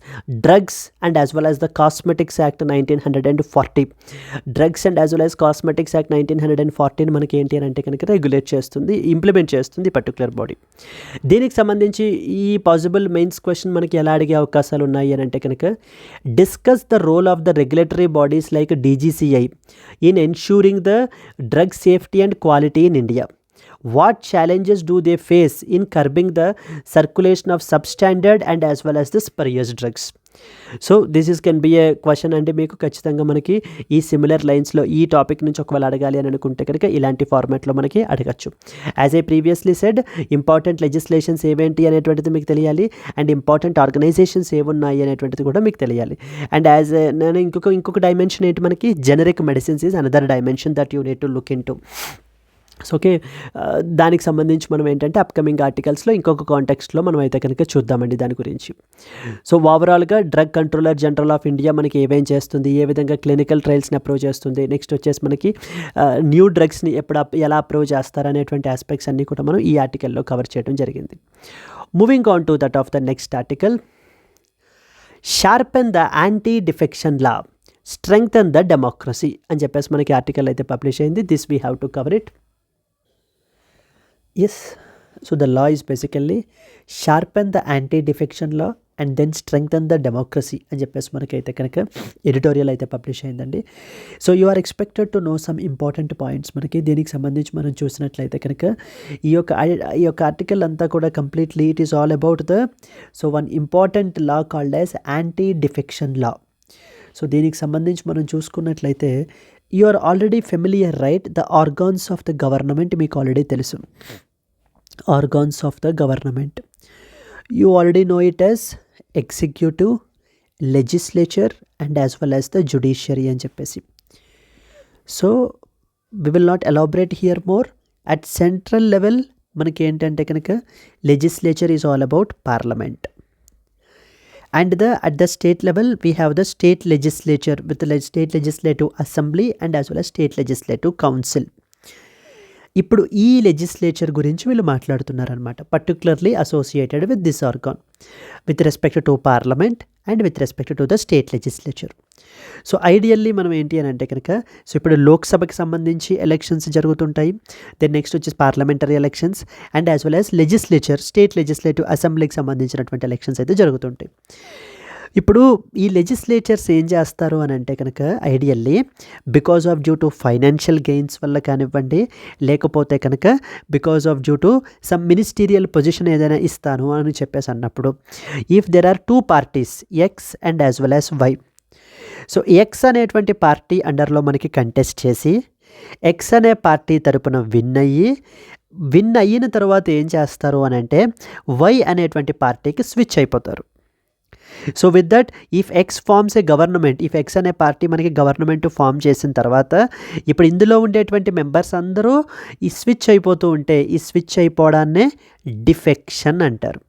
S1: Drugs and as well as the Cosmetics Act 1940. Drugs and as well as Cosmetics Act 1914 మనకి ఏంటి అని అంటే కనుక రెగ్యులేట్ చేస్తుంది, ఇంప్లిమెంట్ చేస్తుంది పర్టికులర్ బాడీ. దీనికి సంబంధించి ఈ పాసిబుల్ మెయిన్స్ క్వశ్చన్ మనకి ఎలా అడిగే అవకాశాలు ఉన్నాయి అని అంటే కనుక discuss the role of the regulatory bodies like DGCI in ensuring the drug safety and quality in India. What challenges do they face in curbing the circulation of substandard and as well as the spurious drugs? So this is can be A question అంటే మీకు ఖచ్చితంగా మనకి ఈ similar లైన్స్లో ఈ topic నుంచి ఒకవేళ అడగాలి అని అనుకుంటే కనుక ఇలాంటి ఫార్మాట్లో మనకి అడగచ్చు. As I previously said important legislations ఏవేంటి అనేటువంటిది మీకు తెలియాలి అండ్ ఇంపార్టెంట్ ఆర్గనైజేషన్స్ ఏమున్నాయి అనేటువంటిది కూడా మీకు తెలియాలి. అండ్ యాజ్ నేను ఇంకొక డైమెన్షన్ ఏంటి మనకి generic medicines is another dimension that you need to look in to. So okay, దానికి సంబంధించి మనం ఏంటంటే అప్కమింగ్ ఆర్టికల్స్లో ఇంకొక కాంటెక్స్ట్లో మనం అయితే కనుక చూద్దామండి దాని గురించి. సో ఓవరాల్గా drug controller general of India మనకి ఏమేం చేస్తుంది, ఏ విధంగా క్లినికల్ ట్రయల్స్ని అప్రూవ్ చేస్తుంది, నెక్స్ట్ వచ్చేసి మనకి న్యూ డ్రగ్స్ని ఎలా అప్రూవ్ చేస్తారు అనేటువంటి ఆస్పెక్ట్స్ అన్నీ కూడా మనం ఈ ఆర్టికల్లో కవర్ చేయడం జరిగింది. Moving on to that of the next article, sharpen the anti defection law, strengthen the democracy అని చెప్పేసి మనకి ఆర్టికల్ అయితే పబ్లిష్ అయింది. This we have to cover it. Yes, so the law is basically sharpen the anti-defection law and then strengthen the democracy అని చెప్పేసి మనకైతే కనుక editorial అయితే పబ్లిష్ అయిందండి. So you are expected to know some important points. మనకి దీనికి సంబంధించి మనం చూసినట్లయితే కనుక ఈ యొక్క ఆర్టికల్ అంతా కూడా completely it is all about the one important law called as anti defection law. So దీనికి సంబంధించి మనం చూసుకున్నట్లయితే you are already familiar right, the organs of the government మీకు ఆల్రెడీ తెలుసు. Organs of the government, you already know it as executive, legislature and as well as the judiciary అని చెప్పేసి. So we will not elaborate here more. At central level మనకి ఏంటంటే కనుక legislature is all about parliament, and at the state level we have the state legislature with the state legislative assembly and as well as state legislative council. ఇప్పుడు ఈ legislature గురించి వీళ్ళు మాట్లాడుతున్నారనమాట, particularly associated with this organ with respect to parliament and with respect to the state legislature. So ideally మనం ఏంటి అని అంటే కనుక, సో ఇప్పుడు లోక్సభకి సంబంధించి ఎలక్షన్స్ జరుగుతుంటాయి, దెన్ నెక్స్ట్ వచ్చేసి parliamentary elections and as well as legislature, state legislative అసెంబ్లీకి సంబంధించినటువంటి ఎలక్షన్స్ అయితే జరుగుతుంటాయి. ఇప్పుడు ఈ లెజిస్లేచర్స్ ఏం చేస్తారు అని అంటే కనుక, ideally because of due to financial gains వల్ల కానివ్వండి, లేకపోతే కనుక because of due to some ministerial position ఏదైనా ఇస్తాను అని చెప్పేసి అన్నప్పుడు, if there are 2 parties X and as well as Y. So X అనేటువంటి పార్టీ అండర్లో మనకి కంటెస్ట్ చేసి ఎక్స్ అనే పార్టీ తరపున విన్ అయిన తర్వాత ఏం చేస్తారు అని అంటే వై అనేటువంటి పార్టీకి స్విచ్ అయిపోతారు. So with that if X forms a government, if X అనే పార్టీ మనకి గవర్నమెంట్ ఫామ్ చేసిన తర్వాత ఇప్పుడు ఇందులో ఉండేటువంటి మెంబర్స్ అందరూ ఈ స్విచ్ అయిపోతూ ఉంటే, ఈ స్విచ్ అయిపోవడాన్నే డిఫెక్షన్ అంటారు.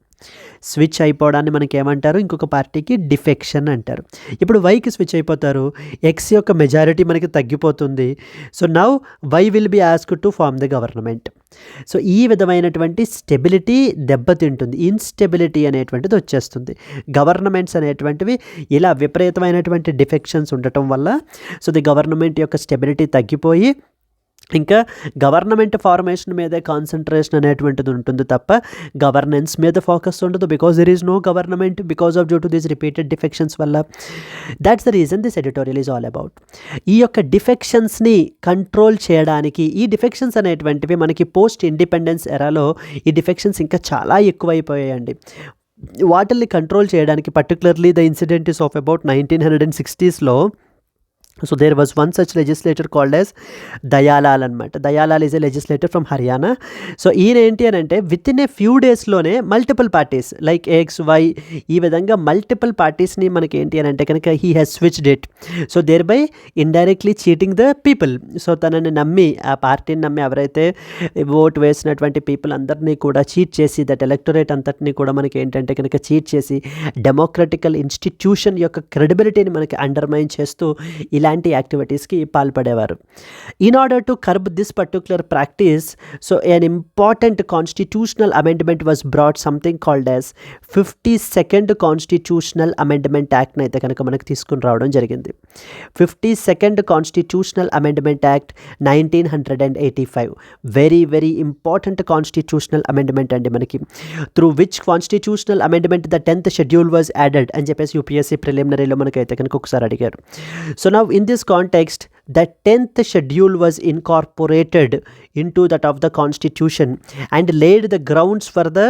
S1: స్విచ్ అయిపోవడాన్ని మనకి ఏమంటారు, ఇంకొక పార్టీకి డిఫెక్షన్ అంటారు. ఇప్పుడు వైకి స్విచ్ అయిపోతారు, ఎక్స్ యొక్క మెజారిటీ మనకి తగ్గిపోతుంది. So now Y will be asked to form the government. సో ఈ విధమైనటువంటి స్టెబిలిటీ దెబ్బతింటుంది, ఇన్స్టెబిలిటీ అనేటువంటిది వచ్చేస్తుంది. గవర్నమెంట్స్ అనేటువంటివి ఇలా విపరీతమైనటువంటి డిఫెక్షన్స్ ఉండటం వల్ల సో ది గవర్నమెంట్ యొక్క స్టెబిలిటీ తగ్గిపోయి ఇంకా గవర్నమెంట్ ఫార్మేషన్ మీదే కాన్సన్ట్రేషన్ అనేటువంటిది ఉంటుంది తప్ప గవర్నెన్స్ మీద ఫోకస్ ఉండదు. Because there is no government because of due to this repeated defections వల్ల. That's the reason this editorial is all about. ఈ యొక్క డిఫెక్షన్స్ని కంట్రోల్ చేయడానికి, ఈ డిఫెక్షన్స్ అనేటువంటివి మనకి పోస్ట్ ఇండిపెండెన్స్ ఎరాలో ఈ డిఫెక్షన్స్ ఇంకా చాలా ఎక్కువైపోయాయండి. వాటిల్ని కంట్రోల్ చేయడానికి particularly the incident is of about 1960sలో. So there was one such legislator called as Dayalal అనమాట. Dayalal is a legislator from Haryana. So ఈయన ఏంటి అని అంటే విత్ ఇన్ ఏ ఫ్యూ డేస్లోనే multiple parties like X Y ఈ విధంగా మల్టిపుల్ పార్టీస్ని మనకి ఏంటి అని అంటే కనుక he has switched it. So thereby indirectly cheating the people. So తనని నమ్మి, ఆ పార్టీని నమ్మి ఎవరైతే ఓటు వేసినటువంటి పీపుల్ అందరినీ కూడా చీట్ చేసి, దట్ ఎలక్టోరేట్ అంతటినీ కూడా మనకి ఏంటంటే కనుక చీట్ చేసి డెమోక్రటికల్ ఇన్స్టిట్యూషన్ యొక్క క్రెడిబిలిటీని మనకి అండర్మైన్ చేస్తూ ఇలాంటి యాక్టివిటీస్కి పాల్పడేవారు. In order to curb this particular practice, so an important constitutional amendment was brought, something called as 52nd Constitutional Amendment Act అయితే కనుక మనకు తీసుకుని రావడం జరిగింది. 52nd Constitutional Amendment Act 1985, very very important constitutional amendment అండి మనకి. Through which constitutional amendment the 10th schedule was added అని చెప్పేసి UPSC ప్రిలిమినరీలో మనకైతే కనుక ఒకసారి అడిగారు. So now in this context, the 10th schedule was incorporated into that of the constitution and laid the grounds for the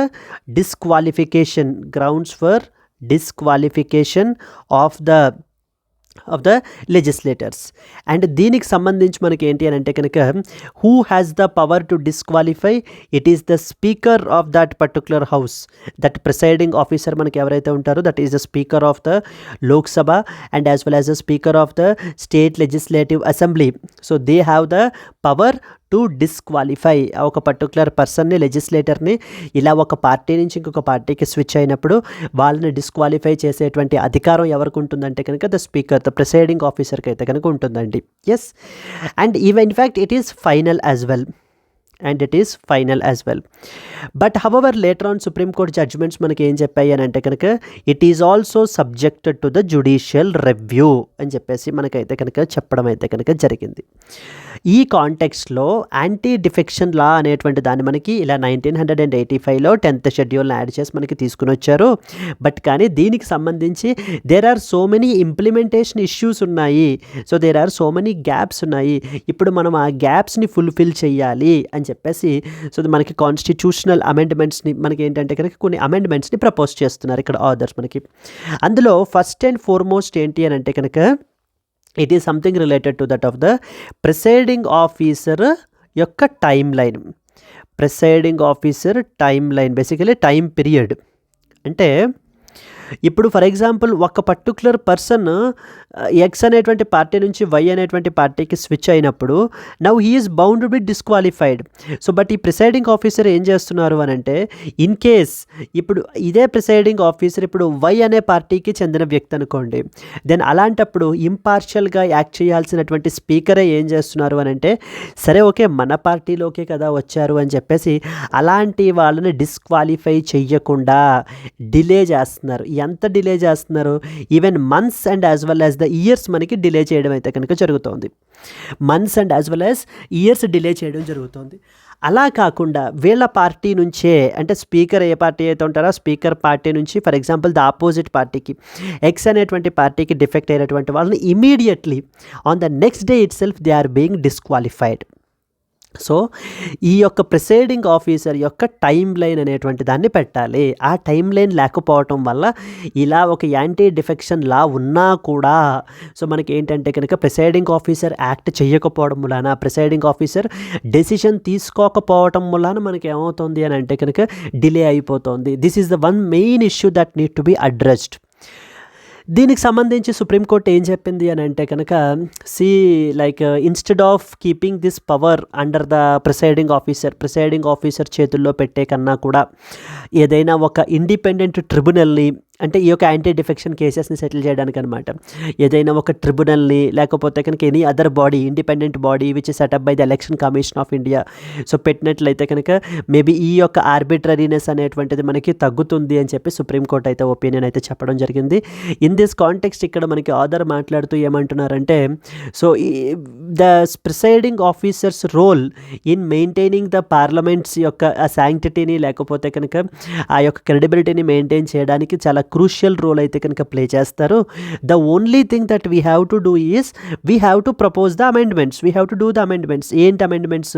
S1: disqualification of the legislators. And దీనికి సంబంధించి మనకి ఏంటి అని అంటే కనుక who has the power to disqualify, it is the speaker of that particular house. That presiding officer మనకి ఎవరైతే ఉంటారో that is the speaker of the Lok Sabha and as well as the speaker of the state legislative assembly. So they have the power to disqualify. ఒక particular పర్సన్ని, లెజిస్లేటర్ని ఇలా ఒక party నుంచి ఇంకొక పార్టీకి స్విచ్ అయినప్పుడు వాళ్ళని డిస్క్వాలిఫై చేసేటువంటి అధికారం ఎవరికి ఉంటుందంటే కనుక ద స్పీకర్, ద ప్రిసైడింగ్ ఆఫీసర్కి అయితే కనుక ఉంటుందండి. Yes, and even in fact it is final as well. But however later on Supreme Court judgments మనకి ఏం చెప్పాయి అని అంటే కనుక it is also subjected to the judicial review అని చెప్పేసి మనకైతే కనుక చెప్పడం అయితే కనుక జరిగింది. ఈ కాంటెక్స్ట్లో యాంటీ డిఫెక్షన్ లా అనేటువంటి దాన్ని మనకి ఇలా 1985లో 10th షెడ్యూల్ని యాడ్ చేసి మనకి తీసుకుని వచ్చారు. బట్ కానీ దీనికి సంబంధించి there are so many implementation issues ఉన్నాయి. So there are so many gaps ఉన్నాయి. ఇప్పుడు మనం ఆ గ్యాప్స్ని ఫుల్ఫిల్ చేయాలి అని చెప్పేసి సో మనకి కాన్స్టిట్యూషనల్ అమెండ్మెంట్స్ని మనకి ఏంటంటే కనుక కొన్ని అమెండ్మెంట్స్ని ప్రపోజ్ చేస్తున్నారు ఇక్కడ ఆథర్స్ మనకి. అందులో ఫస్ట్ అండ్ ఫార్మోస్ట్ ఏంటి అని అంటే కనుక it is something related to that of the presiding officer యొక్క timeline. Basically time period. అంటే ఇప్పుడు ఫర్ ఎగ్జాంపుల్ ఒక పర్టికులర్ పర్సన్ ఎక్స్ అనేటువంటి పార్టీ నుంచి వై అనేటువంటి పార్టీకి స్విచ్ అయినప్పుడు now he is bound to be disqualified. So but ఈ ప్రిసైడింగ్ ఆఫీసర్ ఏం చేస్తున్నారు అని అంటే, ఇన్ కేస్ ఇప్పుడు ఇదే ప్రిసైడింగ్ ఆఫీసర్ ఇప్పుడు వై అనే పార్టీకి చెందిన వ్యక్తి అనుకోండి, దెన్ అలాంటప్పుడు ఇంపార్షియల్గా యాక్ట్ చేయాల్సినటువంటి స్పీకరే ఏం చేస్తున్నారు అని అంటే, సరే ఓకే మన పార్టీలోకే కదా వచ్చారు అని చెప్పేసి అలాంటి వాళ్ళని డిస్క్వాలిఫై చెయ్యకుండా డిలే చేస్తున్నారు. ఎంత డిలే చేస్తున్నారు, even months and as well as the years మనకి డిలే చేయడం అయితే కనుక జరుగుతుంది. Months and as well as years delay చేయడం జరుగుతుంది. అలా కాకుండా వీళ్ళ పార్టీ నుంచే, అంటే స్పీకర్ ఏ పార్టీ అయితే ఉంటారో స్పీకర్ పార్టీ నుంచి ఫర్ ఎగ్జాంపుల్ ద ఆపోజిట్ పార్టీకి ఎక్స్ అనేటువంటి పార్టీకి డిఫెక్ట్ అయినటువంటి వాళ్ళని immediately on the next day itself they are being disqualified. So ఈ యొక్క ప్రిసైడింగ్ ఆఫీసర్ యొక్క టైం లైన్ అనేటువంటి దాన్ని పెట్టాలి. ఆ టైం లైన్ లేకపోవటం వల్ల ఇలా ఒక యాంటీ డిఫెక్షన్ లా ఉన్నా కూడా సో మనకి ఏంటంటే కనుక ప్రిసైడింగ్ ఆఫీసర్ యాక్ట్ చేయకపోవడం వలన, ప్రిసైడింగ్ ఆఫీసర్ డెసిషన్ తీసుకోకపోవటం వలన మనకి ఏమవుతుంది అని అంటే కనుక డిలే అయిపోతుంది. This is the one main issue that need to be addressed. దీనికి సంబంధించి సుప్రీంకోర్టు ఏం చెప్పింది అని అంటే కనుక, instead of keeping this power under the presiding officer చేతుల్లో పెట్టే కన్నా కూడా ఏదైనా ఒక ఇండిపెండెంట్ ట్రిబ్యునల్ని, అంటే ఈ యొక్క యాంటీ డిఫెక్షన్ కేసెస్ని సెటిల్ చేయడానికి అనమాట, ఏదైనా ఒక ట్రిబ్యునల్ని లేకపోతే కనుక any other body, independent body which is setup by the election commission of India, so పెట్టినట్లయితే కనుక మేబీ ఈ యొక్క ఆర్బిట్రరీనెస్ అనేటువంటిది మనకి తగ్గుతుంది అని చెప్పి సుప్రీంకోర్టు అయితే ఒపీనియన్ అయితే చెప్పడం జరిగింది. ఇన్ దిస్ కాంటెక్స్ట్ ఇక్కడ మనకి ఆథర్ మాట్లాడుతూ ఏమంటున్నారంటే, so the presiding officers role in maintaining the parliament's యొక్క శాంక్టిటీని లేకపోతే కనుక ఆ యొక్క క్రెడిబిలిటీని మెయింటైన్ చేయడానికి చాలా క్రూషియల్ రోల్ అయితే కనుక ప్లే చేస్తారు. The only thing that we have to do is we have to propose the amendments. ఏంటి అమెండ్మెంట్స్?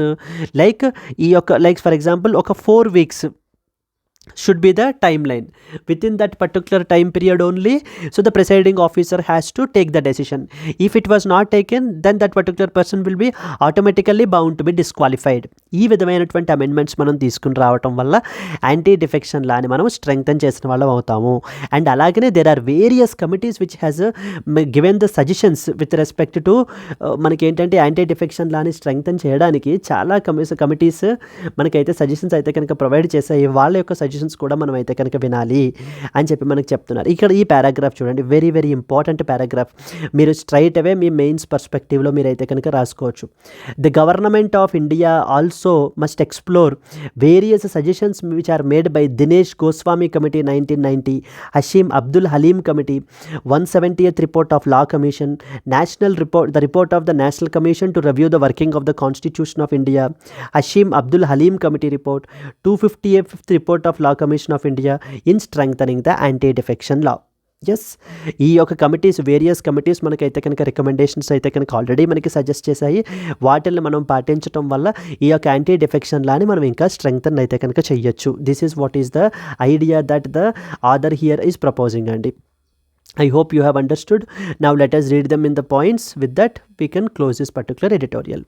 S1: ఫర్ ఎగ్జాంపుల్ ఒక 4 weeks should be the timeline. Within that particular time period only, so the presiding officer has to take the decision. If it was not taken, then that particular person will be automatically bound to be disqualified. ఈ విధమైనటువంటి amendments మనం తీసుకుని రావటం వల్ల anti defection లాని మనం strengthen చేసిన వాళ్ళం అవుతాము. అండ్ అలాగనే there are various committees which has given the suggestions with respect to మనకి ఏంటంటే యాంటీ డిఫెక్షన్ లాని స్ట్రెంగ్తన్ చేయడానికి చాలా కమిటీస్ మనకైతే సజెషన్స్ అయితే కనుక ప్రొవైడ్ చేశాయి. వాళ్ళ యొక్క సజెషన్స్ కూడా మనం అయితే కనుక వినాలి అని చెప్పి మనకు చెప్తున్నారు. ఇక్కడ ఈ పారాగ్రాఫ్ చూడండి, వెరీ వెరీ ఇంపార్టెంట్ పారాగ్రాఫ్. మీరు స్ట్రైట్ అవే మీ మెయిన్స్ పర్స్పెక్టివ్లో మీరైతే కనుక రాసుకోవచ్చు. The government of India also must explore various suggestions which are made by Dinesh Goswami committee 1990, Hashim Abdul Halim committee, 170th report of law commission, the report of the national commission to review the working of the constitution of India, Hashim Abdul Halim committee report, 258th report of law commission of India in strengthening the anti defection law. Yes, ఈ యొక్క committees, various committees మనకైతే కనుక recommendations అయితే కనుక already మనకి suggest చేశాయి. వాటిని మనం పాటించడం వల్ల ఈ యొక్క యాంటీ డిఫెక్షన్ లాని మనం ఇంకా స్ట్రెంగ్థన్ అయితే కనుక చెయ్యొచ్చు. This is what is the idea that the author here is proposing అండి. I hope you have understood. Now let us read them in the points. With that we can close this particular editorial.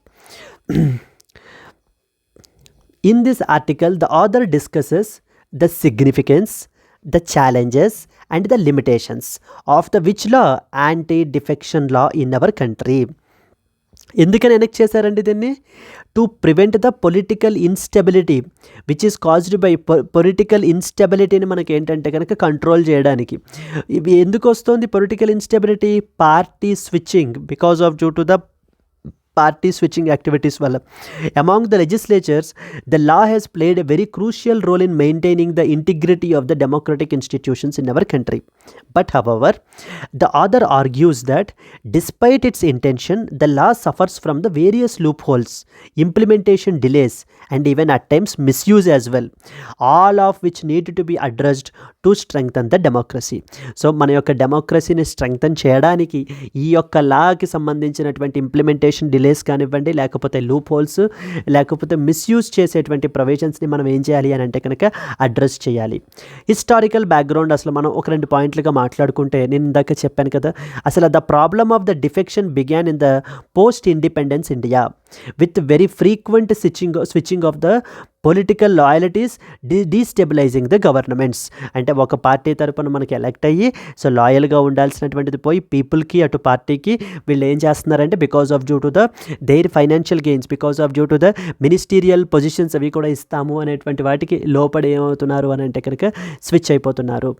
S1: In this article, the author discusses the significance, the challenges and the limitations of the which law, anti-defection law in our country. ఎందుకని enact చేశారండి దీన్ని? To prevent the political instability which is caused by political ఇన్స్టెబిలిటీని మనకి ఏంటంటే కనుక control చేయడానికి. ఇవి ఎందుకు వస్తుంది political instability? Party switching, because of due to the party switching activities వల్ల. Among the legislatures, the law has played a very crucial role in maintaining the integrity of the democratic institutions in our country. But however, the author argues that despite its intention, the law suffers from the various loopholes, implementation delays and even at times misuse as well, all of which need to be addressed to strengthen the democracy. So మన యొక్క డెమోక్రసీని strengthen చేయడానికి ఈ యొక్క లాకి సంబంధించినటువంటి implementation delays కానివ్వండి, లేకపోతే loop holes, లేకపోతే misuse చేసేటువంటి ప్రొవిజన్స్ని మనం ఏం చేయాలి అని అంటే కనుక అడ్రస్ చేయాలి. హిస్టారికల్ బ్యాక్గ్రౌండ్ అసలు మనం ఒక 2 పాయింట్లుగా మాట్లాడుకుంటే, నేను ఇందాక చెప్పాను కదా, అసలు the problem of the defection began in the post independence India with very frequent switching of the political loyalties, destabilising the governments. అంటే ఒక పార్టీ తరపున మనకి ఎలక్ట్ అయ్యి సో లాయల్గా ఉండాల్సినటువంటిది పోయి పీపుల్కి అటు పార్టీకి వీళ్ళు ఏం చేస్తున్నారంటే because of due to the their financial gains, because of due to the ministerial positions అవి కూడా ఇస్తాము అనేటువంటి వాటికి లోపడి ఏమవుతున్నారు అని అంటే కనుక స్విచ్ అయిపోతున్నారు.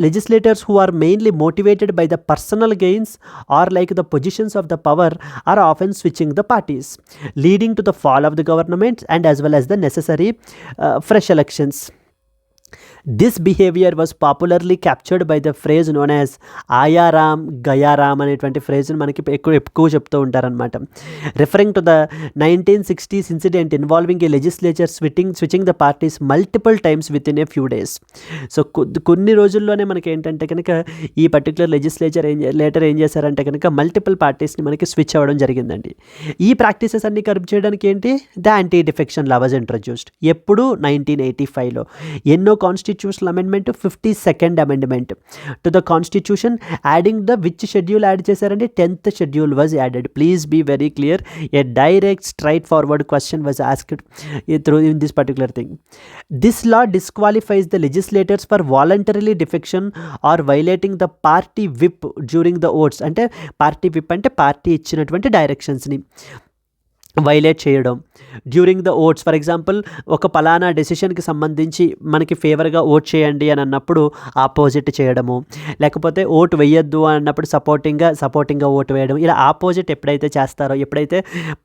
S1: legislators who are mainly motivated by the personal gains or like the positions of the power are often switching the parties, leading to the fall of the government and as well as the necessary fresh elections. This behavior was popularly captured by the phrase known as ayaram gayaram అనేటువంటి ఫ్రేజ్ని మనకి ఎక్కువ చెప్తూ ఉంటారనమాట. Referring to the 1960s incident involving a legislature switching the parties multiple times within a few days. So కొన్ని రోజుల్లోనే మనకి ఏంటంటే కనుక ఈ పర్టికులర్ లెజిస్లేచర్ ఏం చేశారంటే కనుక మల్టిపుల్ పార్టీస్ని మనకి స్విచ్ అవ్వడం జరిగిందండి. ఈ ప్రాక్టీసెస్ అన్ని కర్బ్ చేయడానికి ఏంటి the anti defection law was introduced. ఎప్పుడు 1985లో. ఎన్నో constitutional amendment 52nd amendment to the constitution adding the which schedule add చేశారండి 10th schedule was added. Please be very clear, a direct straightforward question was asked through in this particular thing. This law disqualifies the legislators for voluntarily defection or violating the party whip during the votes. అంటే party whip అంటే party ఇచ్చినటువంటి డైరెక్షన్స్ని violate చేయడం during the oats. For example ఒక పలానా డెసిషన్కి సంబంధించి మనకి ఫేవర్గా ఓట్ చేయండి అని అన్నప్పుడు ఆపోజిట్ చేయడము, లేకపోతే ఓటు వేయొద్దు అన్నప్పుడు సపోర్టింగ్గా ఓటు వేయడం. ఇలా ఆపోజిట్ ఎప్పుడైతే చేస్తారో, ఎప్పుడైతే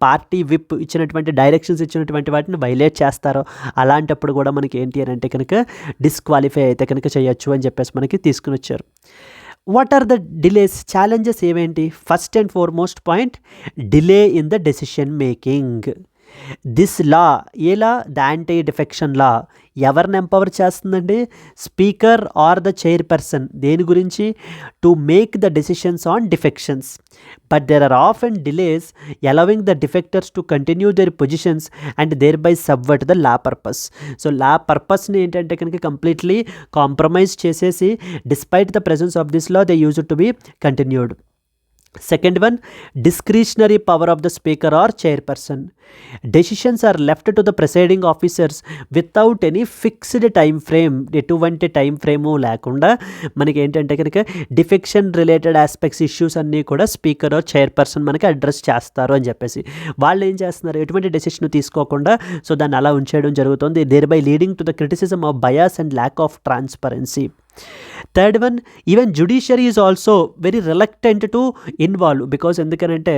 S1: పార్టీ విప్ ఇచ్చినటువంటి డైరెక్షన్స్ ఇచ్చినటువంటి వాటిని వైలేట్ చేస్తారో అలాంటప్పుడు కూడా మనకి ఏంటి అని అంటే కనుక డిస్క్వాలిఫై అయితే కనుక చేయొచ్చు అని చెప్పేసి మనకి తీసుకుని వచ్చారు. What are the delays, challenges ఏమేంటి? First and foremost point, delay in the decision making. This law, a law? The anti defection law ఎవరిని ఎంపవర్ చేస్తుందండి? Speaker or the chairperson. దేని గురించి? To make the decisions on defections. But there are often delays allowing the defectors to continue their positions and thereby subvert the law purpose. So law పర్పస్ని ఏంటంటే కనుక completely compromise చేసేసి despite the presence of this law they use to be continued. Second one, discretionary power of the speaker or chairperson. Decisions are left to the presiding officers without any fixed time frame. ఎటువంటి time frame లేకుండా మనకి ఏంటంటే కనుక defection related aspects issues అన్నీ కూడా speaker are chairperson మనకి address చేస్తారు అని చెప్పేసి వాళ్ళు ఏం చేస్తున్నారు, ఎటువంటి డెసిషన్ తీసుకోకుండా సో దాన్ని అలా ఉంచేయడం జరుగుతుంది. Thereby leading to the criticism of bias and lack of transparency. Third one, even judiciary is also very reluctant to involve. Because ఎందుకనంటే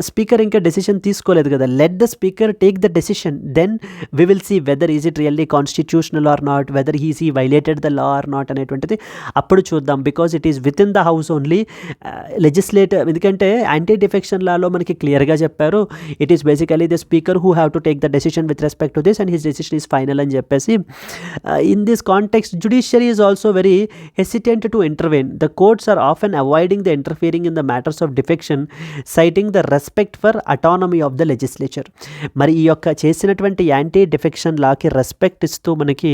S1: స్పీకర్ ఇంకా డెసిషన్ తీసుకోలేదు కదా, let the speaker take the decision, then we will see whether is it really constitutional or not, whether he's ఈ violated the law or not అనేటువంటిది అప్పుడు చూద్దాం. Because it is within the house only legislator. ఎందుకంటే anti defection లాలో మనకి క్లియర్గా చెప్పారు, it is basically the speaker who have to take the decision with respect to this and his decision is final అని చెప్పేసి. In this context judiciary is also very hesitant to intervene. The courts are often avoiding the interfering in the matters of defection, citing the respect for autonomy of the legislature. మరి ఈ యొక్క చేసినటువంటి anti defection లాకి respect ఇస్తూ మనకి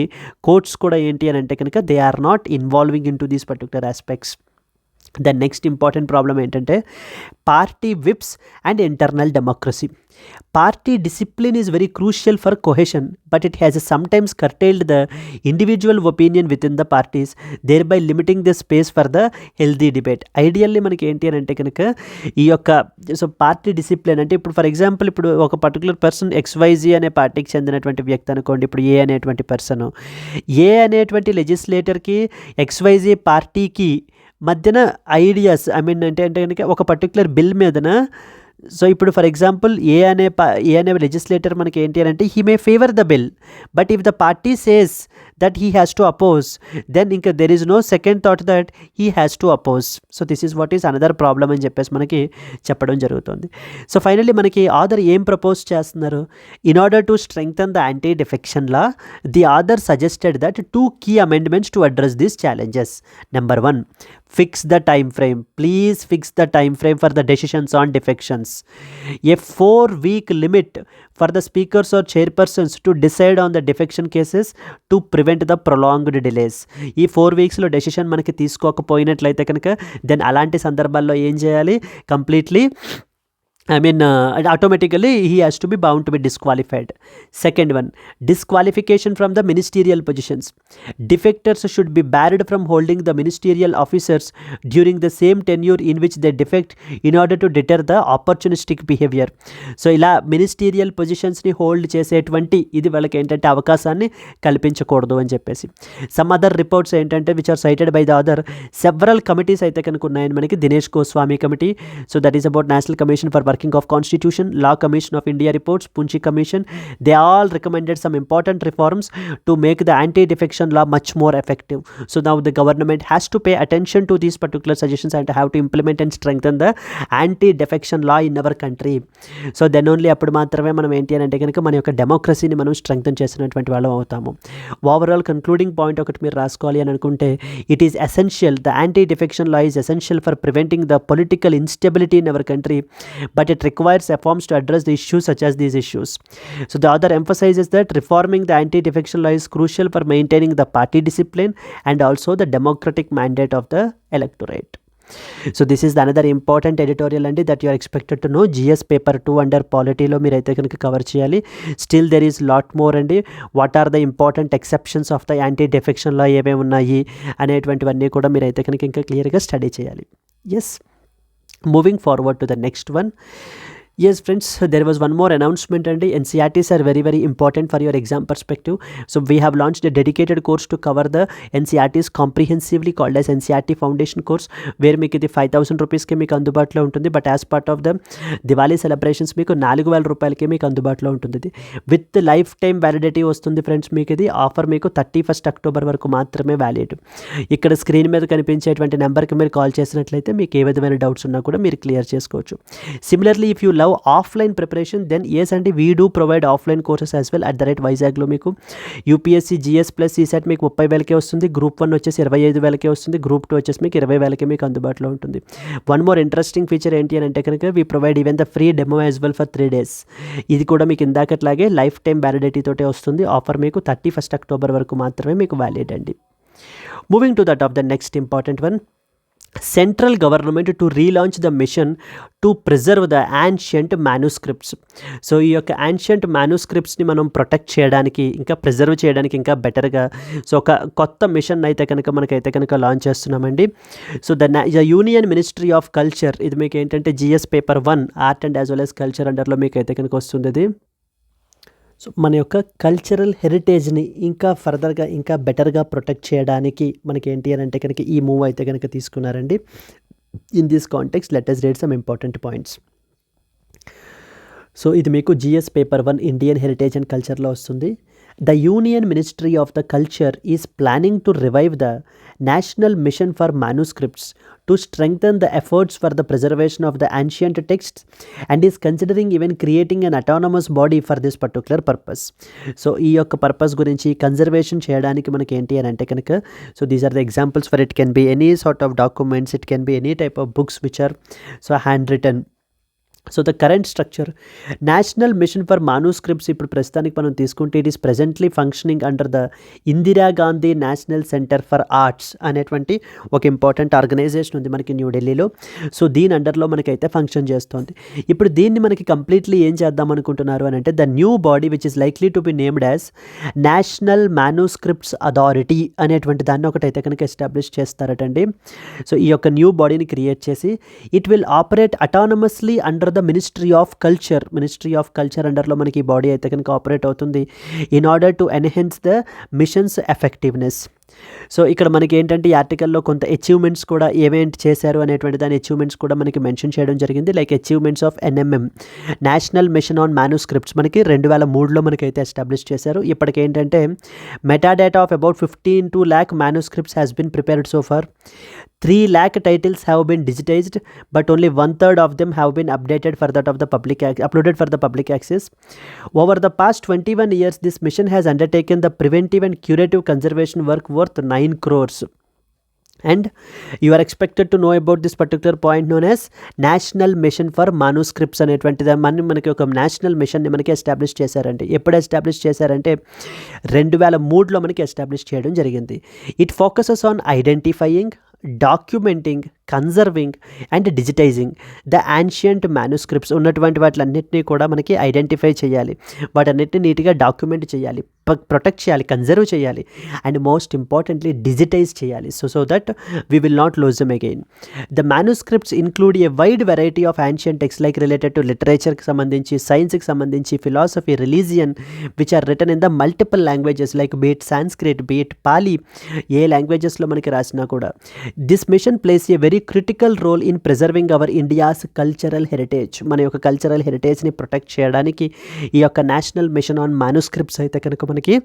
S1: courts కూడా ఏంటి అని అంటే కనుక they are not involving in to these particular aspects. The next important problem ఏంటంటే party whips and internal democracy. Party discipline is very crucial for cohesion, but it has sometimes curtailed the individual opinion within the parties, thereby limiting the space for the healthy debate. Ideally మనకి ఏంటి అని అంటే కనుక ఈ యొక్క so party discipline అంటే ఇప్పుడు for example ఇప్పుడు ఒక పర్టికులర్ పర్సన్ XYZ అనే పార్టీకి చెందినటువంటి వ్యక్తి అనుకోండి, ఇప్పుడు ఏ అనేటువంటి పర్సన్, ఏ అనేటువంటి లెజిస్లేటర్కి XYZ పార్టీకి మధ్యన ఐడియాస్ అంటే కనుక ఒక పర్టికులర్ బిల్ మీదన సో ఇప్పుడు ఫర్ ఎగ్జాంపుల్ ఏ అనే లెజిస్లేటర్ మనకి ఏంటి అని అంటే he may favour the bill, but if the party says that he has to oppose, then ఇంకా there is no second thought that he has to oppose. So this is what is another problem అని చెప్పేసి మనకి చెప్పడం జరుగుతుంది. So finally మనకి author ఏం propose చేస్తున్నారు, in order to strengthen the anti defection law the author suggested that 2 key amendments to address these challenges. Number 1, fix the time frame. Please fix the time frame for the decisions on defections. A 4-week limit for the speakers or chairpersons to decide on the defection cases to prevent the prolonged delays. ఈ 4 weeksలో decision మనకి తీసుకోకపోయినట్లయితే కనుక then అలాంటి సందర్భాల్లో ఏం చేయాలి, completely automatically he has to be bound to be disqualified. Second one, disqualification from the ministerial positions. Defectors should be barred from holding the ministerial officers during the same tenure in which they defect in order to deter the opportunistic behavior. So ఇలా ministerial పొజిషన్స్ని hold చేసేటువంటి ఇది వాళ్ళకి ఏంటంటే అవకాశాన్ని కల్పించకూడదు అని చెప్పేసి. సమ్ అదర్ రిపోర్ట్స్ ఏంటంటే which are cited by the other several committees అయితే కనుక ఉన్నాయని మనకి. Dinesh Goswami committee, so that is about national commission for working of Constitution, Law Commission of India reports, Punchi Commission, they all recommended some important reforms to make the anti-defection law much more effective. So now the government has to pay attention to these particular suggestions and have to implement and strengthen the anti-defection law in our country. So then only అప్పుడు మాత్రమే మనం ఏంటి అని అంటే కనుక మన యొక్క డెమోక్రసీని మనం స్ట్రెంగ్తన్ చేసినటువంటి వాళ్ళం అవుతాము. ఓవరాల్ కన్క్లూడింగ్ పాయింట్ ఒకటి మీరు రాసుకోవాలి అని అనుకుంటే, it is essential, the anti-defection law is essential for preventing the political instability in our country, but it requires reforms to address the issues such as these issues. So the author emphasizes that reforming the anti-defection law is crucial for maintaining the party discipline and also the democratic mandate of the electorate. So this is the another important editorial and that you are expected to know. GS paper 2 under polity lo మీరు అయితే కనుక cover చేయాలి. Still there is lot more అండి. What are the important exceptions of the anti defection law ఏమేమి ఉన్నాయి అనేటువంటివన్నీ కూడా మీరు అయితే కనుక ఇంకా క్లియర్గా స్టడీ చేయాలి. Yes, moving forward to the next one. Yes friends, there was one more announcement and NCERTs are very very important for your exam perspective. So we have launched a dedicated course to cover the NCERTs comprehensively called as NCERT Foundation course, where మీకు ఇది 5,000 రూపీస్కి మీకు అందుబాటులో ఉంటుంది. But as part of the Diwali celebrations మీకు 4,000 రూపాయలకి మీకు అందుబాటులో ఉంటుంది. ఇది విత్ లైఫ్ టైం వ్యాలిడిటీ వస్తుంది ఫ్రెండ్స్. మీకు ఇది ఆఫర్ మీకు 31st అక్టోబర్ వరకు మాత్రమే వ్యాలిడ్. ఇక్కడ స్క్రీన్ మీద కనిపించేటువంటి నెంబర్కి మీరు కాల్ చేసినట్లయితే మీకు ఏ విధమైన డౌట్స్ ఉన్నా కూడా మీరు క్లియర్ చేసుకోవచ్చు. Similarly if you love offline preparation then yes అండి, we do provide offline courses as well at the rate వైజాగ్లో. మీకు యూపీఎస్సీ GS ప్లస్ CSET మీకు 30,000కే వస్తుంది. గ్రూప్ 1 వచ్చేసి 25,000కే వస్తుంది. గ్రూప్ 2 వచ్చేసి మీకు 20,000కే మీకు అందుబాటులో ఉంటుంది. వన్ మోర్ ఇంట్రెస్టింగ్ ఫీచర్ ఏంటి అని అంటే కనుక we provide even the free demo as well for 3 days. ఇది కూడా మీకు ఇందాకట్లాగే లైఫ్ టైం వ్యాలిడిటీ తోటే వస్తుంది. ఆఫర్ మీకు 31st అక్టోబర్ వరకు మాత్రమే మీకు వ్యాలిడ్ అండి. Moving to that of the next important one, central government to relaunch the mission to preserve the ancient manuscripts. So ఈ యొక్క యాన్షియంట్ మ్యానుస్క్రిప్ట్స్ని మనం ప్రొటెక్ట్ చేయడానికి, ఇంకా ప్రిజర్వ్ చేయడానికి ఇంకా బెటర్గా సో ఒక కొత్త మిషన్ అయితే కనుక మనకైతే కనుక లాంచ్ చేస్తున్నామండి. So the union ministry of culture, ఇది మీకు ఏంటంటే GS paper 1 art and as well as culture అండర్లో మీకు అయితే కనుక వస్తుంది. ఇది సో మన యొక్క కల్చరల్ హెరిటేజ్ని ఇంకా ఫర్దర్గా ఇంకా బెటర్గా ప్రొటెక్ట్ చేయడానికి మనకి ఏంటి అని అంటే కనుక ఈ మూవ్ అయితే కనుక తీసుకున్నారండి. In this context let us read some important points. So ఇది మీకు GS paper 1 Indian heritage and కల్చర్లో వస్తుంది. The Union Ministry of the Culture is planning to revive the National Mission for Manuscripts to strengthen the efforts for the preservation of the ancient texts and is considering even creating an autonomous body for this particular purpose. So ఈ యొక్క purpose గురించి conservation చేయడానికి మనకి ఏంటి అని అంటే కనుక so these are the examples for it can be any sort of documents, it can be any type of books which are so handwritten. So the current structure, national mission for manuscripts ఇప్పుడు ప్రస్తుతానికి మనం తీసుకుంటే it is presently functioning under the Indira Gandhi national centre for arts అనేటువంటి ఒక important organisation ఉంది మనకి న్యూఢిల్లీలో. So దీని అండర్లో మనకైతే ఫంక్షన్ చేస్తుంది. ఇప్పుడు దీన్ని మనకి కంప్లీట్లీ ఏం చేద్దాం అనుకుంటున్నారు అని అంటే the new body which is likely to be named as national manuscripts authority అనేటువంటి దాన్ని ఒకటైతే కనుక ఎస్టాబ్లిష్ చేస్తారటండి. సో ఈ యొక్క న్యూ బాడీని క్రియేట్ చేసి it will operate autonomously under the ministry of culture అండర్లో మనకి ఈ బాడీ అయితే కనుక ఆపరేట్ అవుతుంది in order to enhance the missions effectiveness. So ఇక్కడ మనకి ఏంటంటే ఈ ఆర్టికల్లో కొంత అచీవ్మెంట్స్ కూడా ఏమేంటి చేశారు అనేటువంటి దాని అచీవ్మెంట్స్ కూడా మనకి మెన్షన్ చేయడం జరిగింది. Like achievements of NMM national mission on manuscripts మనకి 2003లో మనకైతే ఎస్టాబ్లిష్ చేశారు. ఇప్పటికి ఏంటంటే metadata of about 15 lakh manuscripts has been prepared so far. 3 lakh titles have been digitized, but only 1/3 of them have been uploaded for the public access. Over the past 21 years, this mission has undertaken the preventive and curative conservation work worth 9 crores. And you are expected to know about this particular point known as National Mission for Manuscripts అనేటువంటిది మనకి ఒక national మిషన్ని మనకి establish చేశారంటే ఎప్పుడు establish చేశారంటే 2003లో మనకి establish చేయడం జరిగింది. It focuses on identifying, documenting, conserving and డిజిటైజింగ్ the ancient manuscripts ఉన్నటువంటి వాటిలన్నింటినీ కూడా మనకి ఐడెంటిఫై చేయాలి, వాటన్నిటిని నీట్గా డాక్యుమెంట్ చేయాలి, ప్రొటెక్ట్ చేయాలి, కన్జర్వ్ చేయాలి, అండ్ మోస్ట్ ఇంపార్టెంట్లీ డిజిటైజ్ చేయాలి. So that we will not lose them again. The manuscripts include a wide variety of ancient text like related to లిటరేచర్కి సంబంధించి, సైన్స్కి సంబంధించి, philosophy, religion which are written in the multiple languages like బీట్ సాంస్క్రిట్, బీట్ పాలీ, ఏ లాంగ్వేజెస్లో మనకి రాసినా కూడా. This mission plays a very critical role in preserving our India's cultural heritage. మన యొక్క కల్చరల్ హెరిటేజ్ని ప్రొటెక్ట్ చేయడానికి ఈ యొక్క నేషనల్ మిషన్ ఆన్ మ్యానుస్క్రిప్ట్స్ అయితే కనుక మనకి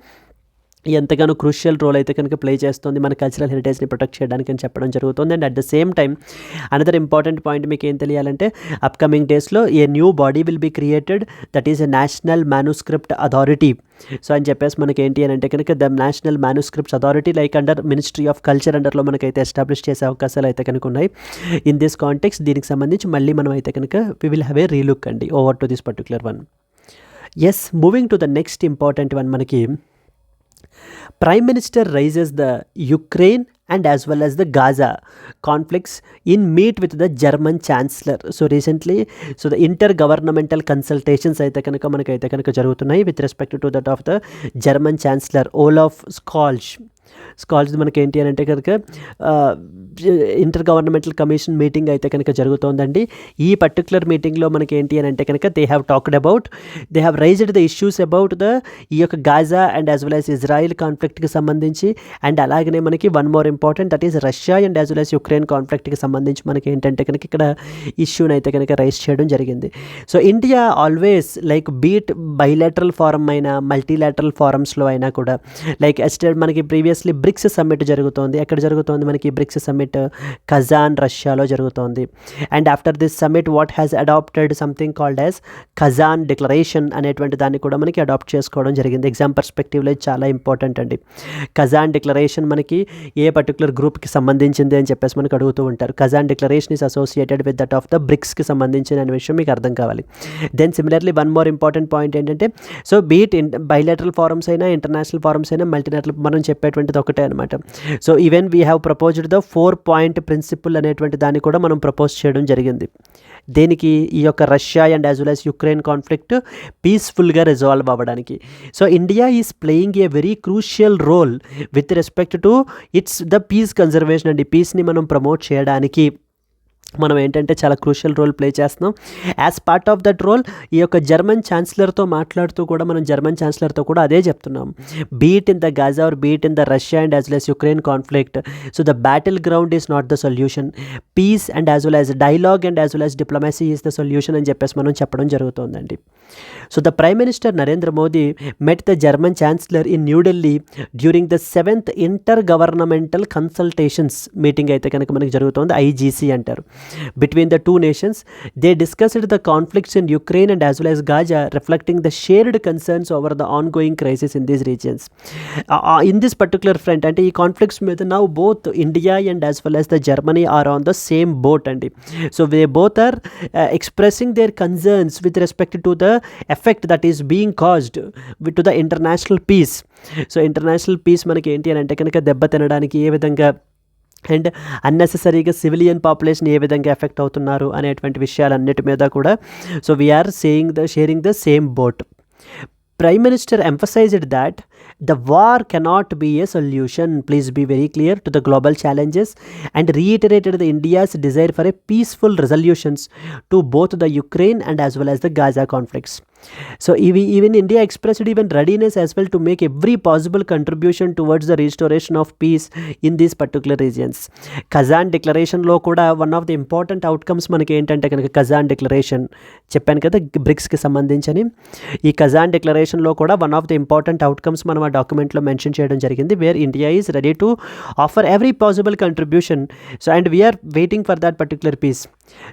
S1: ఎంతగానో క్రూషియల్ రోల్ అయితే కనుక ప్లే చేస్తుంది మన కల్చరల్ హెరిటేజ్ని ప్రొటెక్ట్ చేయడానికి అని చెప్పడం జరుగుతుంది. And at the same time another important point మీకు ఏం తెలియాలంటే, అప్కమింగ్ డేస్లో a new body will be created, that is a national manuscript authority. So అని చెప్పేసి మనకి ఏంటి అని అంటే కనుక the national manuscripts authority like under ministry of culture అండర్లో మనకైతే ఎస్టాబ్లిష్ చేసే అవకాశాలు అయితే కనుక ఉన్నాయి. ఇన్ దిస్ కాంటెక్స్ట్ దీనికి సంబంధించి మళ్ళీ మనం అయితే కనుక we will have a relook అండి over to this particular one. Yes, moving to the next important one, మనకి Prime Minister raises the Ukraine and as well as the Gaza conflicts in meet with the German Chancellor. So recently, the intergovernmental consultations అయితే కనుక మనకైతే కనుక జరుగుతున్నాయి with respect to that of the German Chancellor Olaf Scholz. మనకి ఏంటి అని అంటే కనుక ఇంటర్ గవర్నమెంటల్ కమిషన్ మీటింగ్ అయితే కనుక జరుగుతోందండి. ఈ పర్టికులర్ మీటింగ్లో మనకి ఏంటి అని అంటే కనుక they have raised the issues about ఈ యొక్క Gaza and as well as Israel కాన్ఫ్లిక్ట్కి సంబంధించి, అండ్ అలాగనే మనకి one more important that is Russia and as well as Ukraine కాన్ఫ్లిక్ట్కి సంబంధించి మనకి ఏంటంటే కనుక ఇక్కడ ఇష్యూని అయితే కనుక రైజ్ చేయడం జరిగింది. So India always like be it bilateral forum అయినా మల్టీలాటరల్ ఫారమ్స్లో అయినా కూడా లైక్ మనకి ప్రీవియస్లీ బ్రిక్స్ సమ్మిట్ జరుగుతోంది. ఎక్కడ జరుగుతోంది మనకి బ్రిక్స్ సమ్మిట్? కజాన్, రష్యాలో జరుగుతోంది. And after this summit what has adapted something called as Kazan declaration అనేటువంటి దాన్ని కూడా మనకి అడాప్ట్ చేసుకోవడం జరిగింది. ఎగ్జామ్ పర్స్పెక్టివ్లో చాలా ఇంపార్టెంట్ అండి. కజాన్ డిక్లరేషన్ మనకి ఏ పర్టికులర్ గ్రూప్కి సంబంధించింది అని చెప్పేసి మనకు అడుగుతూ ఉంటారు. Kazan declaration is associated with that of the బ్రిక్స్కి సంబంధించిన విషయం మీకు అర్థం కావాలి. Then similarly one more important point ఏంటంటే, సో బీట్ బైలాటరల్ ఫారమ్స్ అయినా ఇంటర్నేషనల్ ఫారమ్స్ అయినా మల్టీలాటరల్ మనం చెప్పేటువంటిది ఒకటే అనమాట. So even we have proposed the 4-point principle అనేటువంటి దాన్ని కూడా మనం ప్రపోజ్ చేయడం జరిగింది. దేనికి? ఈ యొక్క Russia and as well as Ukraine conflict పీస్ఫుల్గా రిజాల్వ్ అవ్వడానికి. So India is playing a very crucial role with respect to its the peace conservation అండి. పీస్ని మనం ప్రమోట్ చేయడానికి మనం ఏంటంటే చాలా క్రూషియల్ రోల్ ప్లే చేస్తున్నాం. As part of that role ఈ యొక్క జర్మన్ ఛాన్సలర్తో మాట్లాడుతూ కూడా మనం జర్మన్ ఛాన్సలర్తో కూడా అదే చెప్తున్నాం. Be it in the Gaza or be it in the Russia and as well as Ukraine conflict, so the battle ground is not the solution, peace and as well as dialogue and as well as diplomacy is the solution అని చెప్పేసి మనం చెప్పడం జరుగుతుందండి. So the prime minister Narendra Modi met the German chancellor in New Delhi during the 7th intergovernmental consultations meeting అయితే కనుక మనకి జరుగుతుంది. IGC అంటారు. Between the two nations, they discussed the conflicts in Ukraine and as well as Gaza, reflecting the shared concerns over the ongoing crisis in these regions. In this particular front, and ఈ conflicts మీద now both India and as well as the Germany are on the same boat అండి. So they both are expressing their concerns with respect to the effect that is being caused to the international peace. So international peace మనకి ఏంటి అని అంటే కనుక దెబ్బ తినడానికి ఏ విధంగా అండ్ అన్నెసెసరీగా సివిలియన్ పాపులేషన్ ఏ విధంగా ఎఫెక్ట్ అవుతున్నారు అనేటువంటి విషయాలన్నిటి మీద కూడా so we're sharing the same boat. Prime Minister emphasized that the war cannot be a solution, please be very clear, to the global challenges, and reiterated the India's desire for a peaceful resolutions to both the Ukraine and as well as the Gaza conflicts. So even India expressed even readiness as well to make every possible contribution towards the restoration of peace in these particular regions. Kazan declaration లో కూడా one of the important outcomes మనకి ఏంటంటే కనుక Kazan declaration చెప్పాను కదా బ్రిక్స్కి సంబంధించని. ఈ Kazan డిక్లరేషన్లో కూడా one of the important outcomes మనం ఆ డాక్యుమెంట్లో మెన్షన్ చేయడం జరిగింది, where India is ready to offer every possible contribution. So and we're waiting for that particular peace.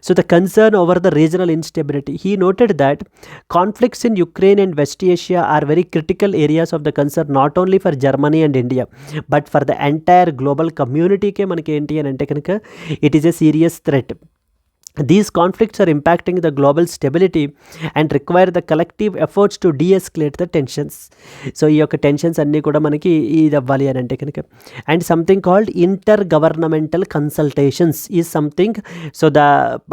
S1: So the concern over the regional instability, he noted that conflicts in Ukraine and West Asia are very critical areas of the concern not only for Germany and India but for the entire global community ke manaki enti ani ante kanuka it is a serious threat. These conflicts are impacting the global stability and require the collective efforts to de-escalate the tensions. So ఈ యొక్క tensions అన్నీ కూడా మనకి ఇది అవ్వాలి అని అంటే కనుక. And something called intergovernmental consultations is something. So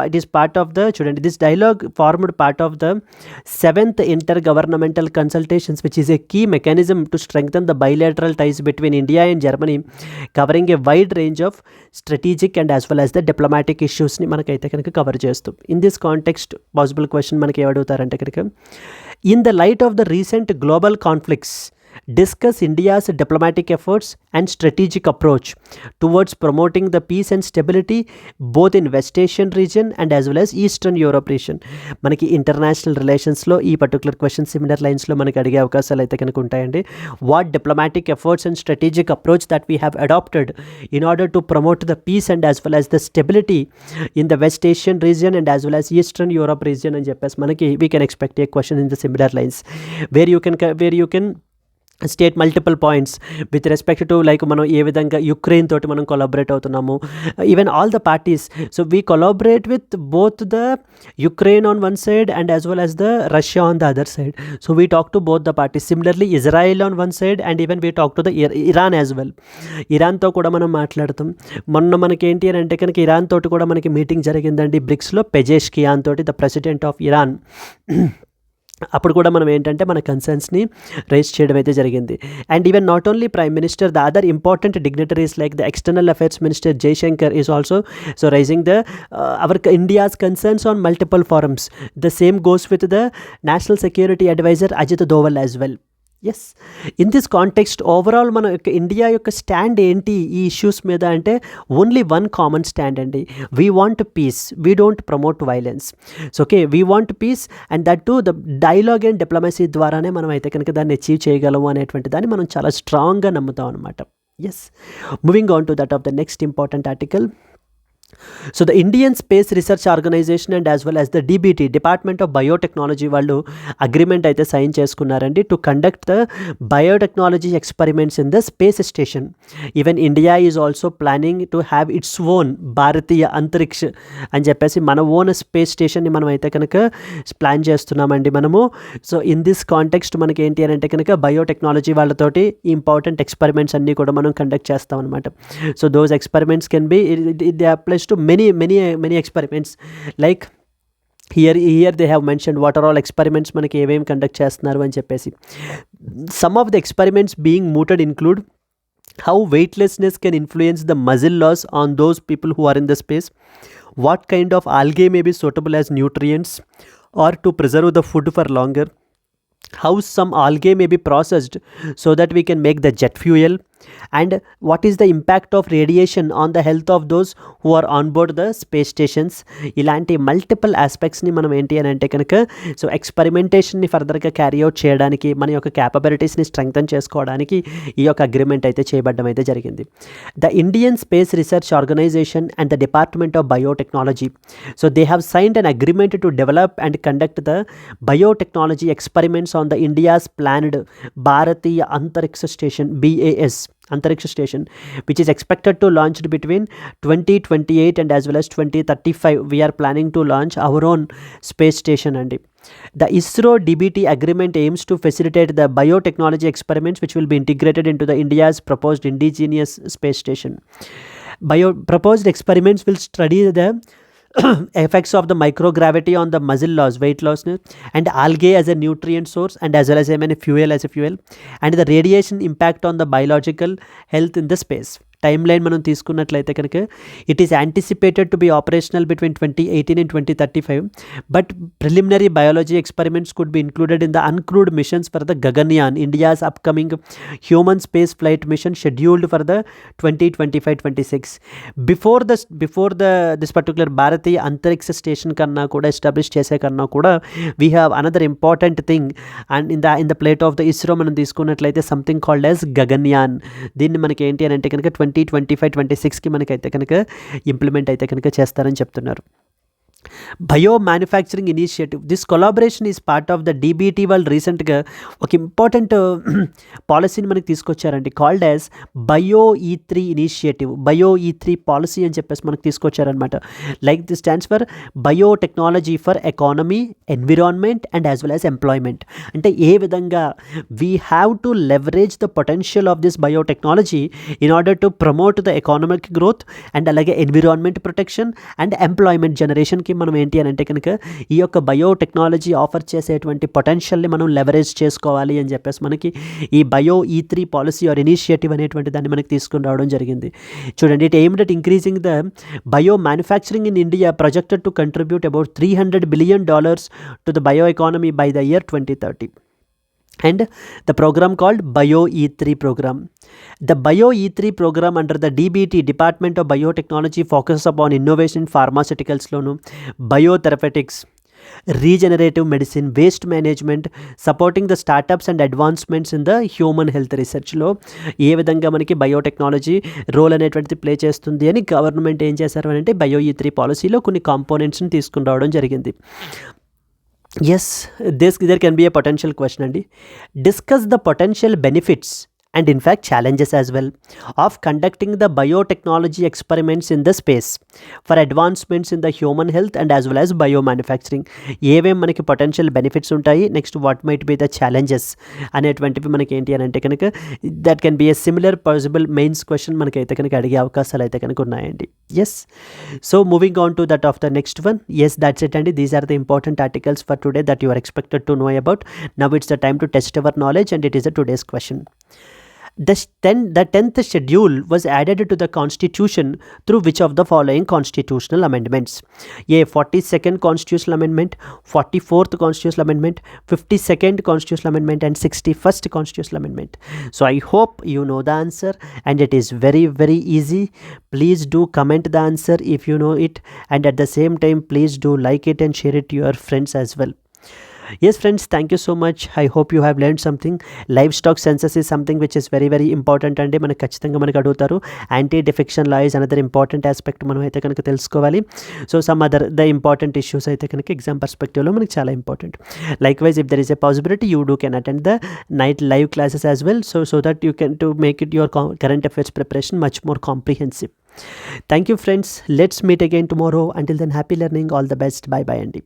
S1: it is part of the, చూడండి, this dialogue formed part of the 7th intergovernmental consultations which is a key mechanism to strengthen the bilateral ties between India and Germany, covering a wide range of strategic and as well as the diplomatic ఇష్యూస్ని మనకైతే కనుక cover చేస్తూ. In this context possible question మనకి ఏమడుగుతారంటే కనుక, in the light of the recent global conflicts discuss India's diplomatic efforts and strategic approach towards promoting the peace and stability both in West Asian region and as well as Eastern Europe region. మనకి international రిలేషన్స్లో ఈ particular question similar లైన్స్లో మనకి అడిగే అవకాశాలు అయితే కనుక ఉంటాయండి. What diplomatic efforts and strategic approach that we have adapted in order to promote the peace and as well as the stability in the West Asian region and as well as Eastern Europe region అని చెప్పేసి మనకి we can expect a question in the similar lines where you can state multiple points with respect to like మనం ఏ విధంగా Ukraine తోటి మనం collaborate అవుతున్నాము, even all the parties. So we collaborate with both the Ukraine on one side and as well as the Russia on the other side. So we talk to both the parties. Similarly Israel on one side and even we talk to the Iran as well. ఇరాన్తో కూడా మనం మాట్లాడతాం. మొన్న మనకి ఏంటి అని అంటే కనుక ఇరాన్ తోటి కూడా మనకి మీటింగ్ జరిగిందండి బ్రిక్స్లో, పెజెష్కియాన్ తోటి, ద ప్రెసిడెంట్ ఆఫ్ ఇరాన్. అప్పుడు కూడా మనం ఏంటంటే మన కన్సర్న్స్ని రైజ్ చేయడం అయితే జరిగింది. And even not only prime minister, the other important dignitaries like the external affairs minister Jaishankar is also so raising the our India's concerns on multiple forums. The same goes with the national security adviser Ajit Doval as well. Yes, in this context overall మన యొక్క India యొక్క stand ఏంటి ఈ issues మీద అంటే only one common stand అండి. We want peace, we don't promote violence. So okay, we want peace and that to the dialogue and diplomacy ద్వారానే మనం అయితే కనుక దాన్ని అచీవ్ చేయగలము అనేటువంటి దాన్ని మనం చాలా స్ట్రాంగ్గా నమ్ముతాం అనమాట. Yes, moving on to that of the next important article. So the Indian space research organisation and as well as the DBT, department of biotechnology వాళ్ళు అగ్రిమెంట్ అయితే సైన్ చేసుకున్నారండి to conduct the biotechnology experiments in the space station. Even India is also planning to have its own Bharatiya Antariksh అని చెప్పేసి మన own space స్టేషన్ని మనం అయితే కనుక plan చేస్తున్నామండి మనము. సో ఇన్ దిస్ కాంటెక్స్ట్ మనకి ఏంటి అని అంటే కనుక బయోటెక్నాలజీ వాళ్ళతోటి ఇంపార్టెంట్ ఎక్స్పెరిమెంట్స్ అన్నీ కూడా మనం కండక్ట్ చేస్తాం అనమాట. So those experiments can be they applies to many experiments like here they have mentioned what are all experiments మనకి ఏమేమి కండక్ట్ చేస్తున్నారు అని చెప్పేసి. Some of the experiments being mooted include how weightlessness can influence the muscle loss on those people who are in the space, what kind of algae may be suitable as nutrients or to preserve the food for longer, how some algae may be processed so that we can make the jet fuel, and what is the impact of radiation on the health of those who are on board the space stations. ఇలాంటి multiple ఆస్పెక్ట్స్ని మనం ఏంటి అని అంటే కనుక so ఎక్స్పెరిమెంటేషన్ని ఫర్దర్గా carry out చేయడానికి, మన యొక్క క్యాపబిలిటీస్ని స్ట్రెంగ్తన్ చేసుకోవడానికి ఈ యొక్క అగ్రిమెంట్ అయితే చేయబడడం అయితే జరిగింది. The Indian space research organisation and the department of biotechnology, so they have signed an agreement to develop and conduct the biotechnology experiments on the India's planned Bharatiya Antariksh station BAS Antariksh station which is expected to launch between 2028 and as well as 2035. We are planning to launch our own space station అండి. The ISRO DBT agreement aims to facilitate the biotechnology experiments which will be integrated into the India's proposed indigenous space station. Proposed experiments will study the effects of the microgravity on the muscle loss, weight loss, and algae as a nutrient source and as well as fuel as a fuel, and the radiation impact on the biological health in the space. Timeline మనం తీసుకున్నట్లయితే కనుక it is anticipated to be operational between 2018 and 2035, but preliminary biology experiments could be included in the uncrewed missions for the Gaganyaan, India's upcoming human space flight mission scheduled for the 2025-26. Before this particular Bharatiya Antariksh station కన్నా కూడా establish చేసే కన్నా కూడా we have another important thing and in the plate of the ISRO మనం తీసుకున్నట్లయితే something called as Gaganyaan. దీన్ని మనకి ఏంటి అని అంటే కనుక 2025-26కి మనకైతే కనుక ఇంప్లిమెంట్ అయితే కనుక చేస్తారని చెప్తున్నారు. Biomanufacturing initiative. This collaboration is part of the DBT వాళ్ళు రీసెంట్గా ఒక ఇంపార్టెంట్ పాలసీని మనకి తీసుకొచ్చారండి, called as bio E3 initiative. Bio E3 policy అని చెప్పేసి మనకు తీసుకొచ్చారనమాట. Like this stands for biotechnology for economy, environment and as well as employment. అంటే ఏ విధంగా we have to leverage the potential of this biotechnology in order to promote the economic growth and అలాగే environment protection and employment జనరేషన్కి మనం ఏంటి అని అంటే కనుక ఈ యొక్క బయోటెక్నాలజీ ఆఫర్ చేసేటువంటి పొటెన్షియల్ని మనం లెవరేజ్ చేసుకోవాలి అని చెప్పేసి మనకి ఈ bio E3 policy are initiative అనేటువంటి దాన్ని మనకి తీసుకుని రావడం జరిగింది. చూడండి, it aimed at increasing the bio manufacturing in India projected to contribute about $300 billion to the bio economy by the year 2030. And the program called Bio E3 program. The Bio E3 program under the DBT, Department of Biotechnology, focuses upon innovation in pharmaceuticals, biotherapeutics, regenerative medicine, waste management, supporting the startups and advancements in the human health research లో ఏ విధంగా మనకి biotechnology role అనేటువంటిది play చేస్తుంది అని government ఏం చేశారు అని అంటే బయో E3 పాలసీలో కొన్ని కాంపోనెంట్స్ని తీసుకుని రావడం జరిగింది. Yes, there can be a potential question, Andy. Discuss the potential benefits and in fact challenges as well of conducting the biotechnology experiments in the space for advancements in the human health and as well as biomanufacturing. ఏవేం మనకి potential benefits ఉంటాయి, next what might be the challenges అనేటువంటివి మనకి ఏంటి అని అంటే కనుక that can be a similar possible mains question మనకైతే కనుక అడిగే అవకాశాలు అయితే కనుక ఉన్నాయండి. Yes, so moving on to that of the next one. Yes, that's it అండి. These are the important articles for today that you are expected to know about. Now it's the time to test our knowledge and it is the today's question. The 10th schedule was added to the constitution through which of the following constitutional amendments? A. 42nd constitutional amendment, 44th constitutional amendment, 52nd constitutional amendment and 61st constitutional amendment. So I hope you know the answer and it is very very easy. Please do comment the answer if you know it, and at the same time please do like it and share it to your friends as well. Yes friends, thank you so much. I hope you have learned something. Livestock census is something which is very very important అండి. మనకు ఖచ్చితంగా మనకు అడుగుతారు. Anti defection law is another important aspect మనం అయితే కనుక తెలుసుకోవాలి. So some other the important issues అయితే కనుక ఎగ్జామ్ పర్స్పెక్టివ్లో మనకి చాలా important. Likewise if there is a possibility you do can attend the night live classes as well, so that you can to make it your current affairs preparation much more comprehensive. Thank you friends. Let's meet again tomorrow. Until then, happy learning. All the best. Bye bye Andy.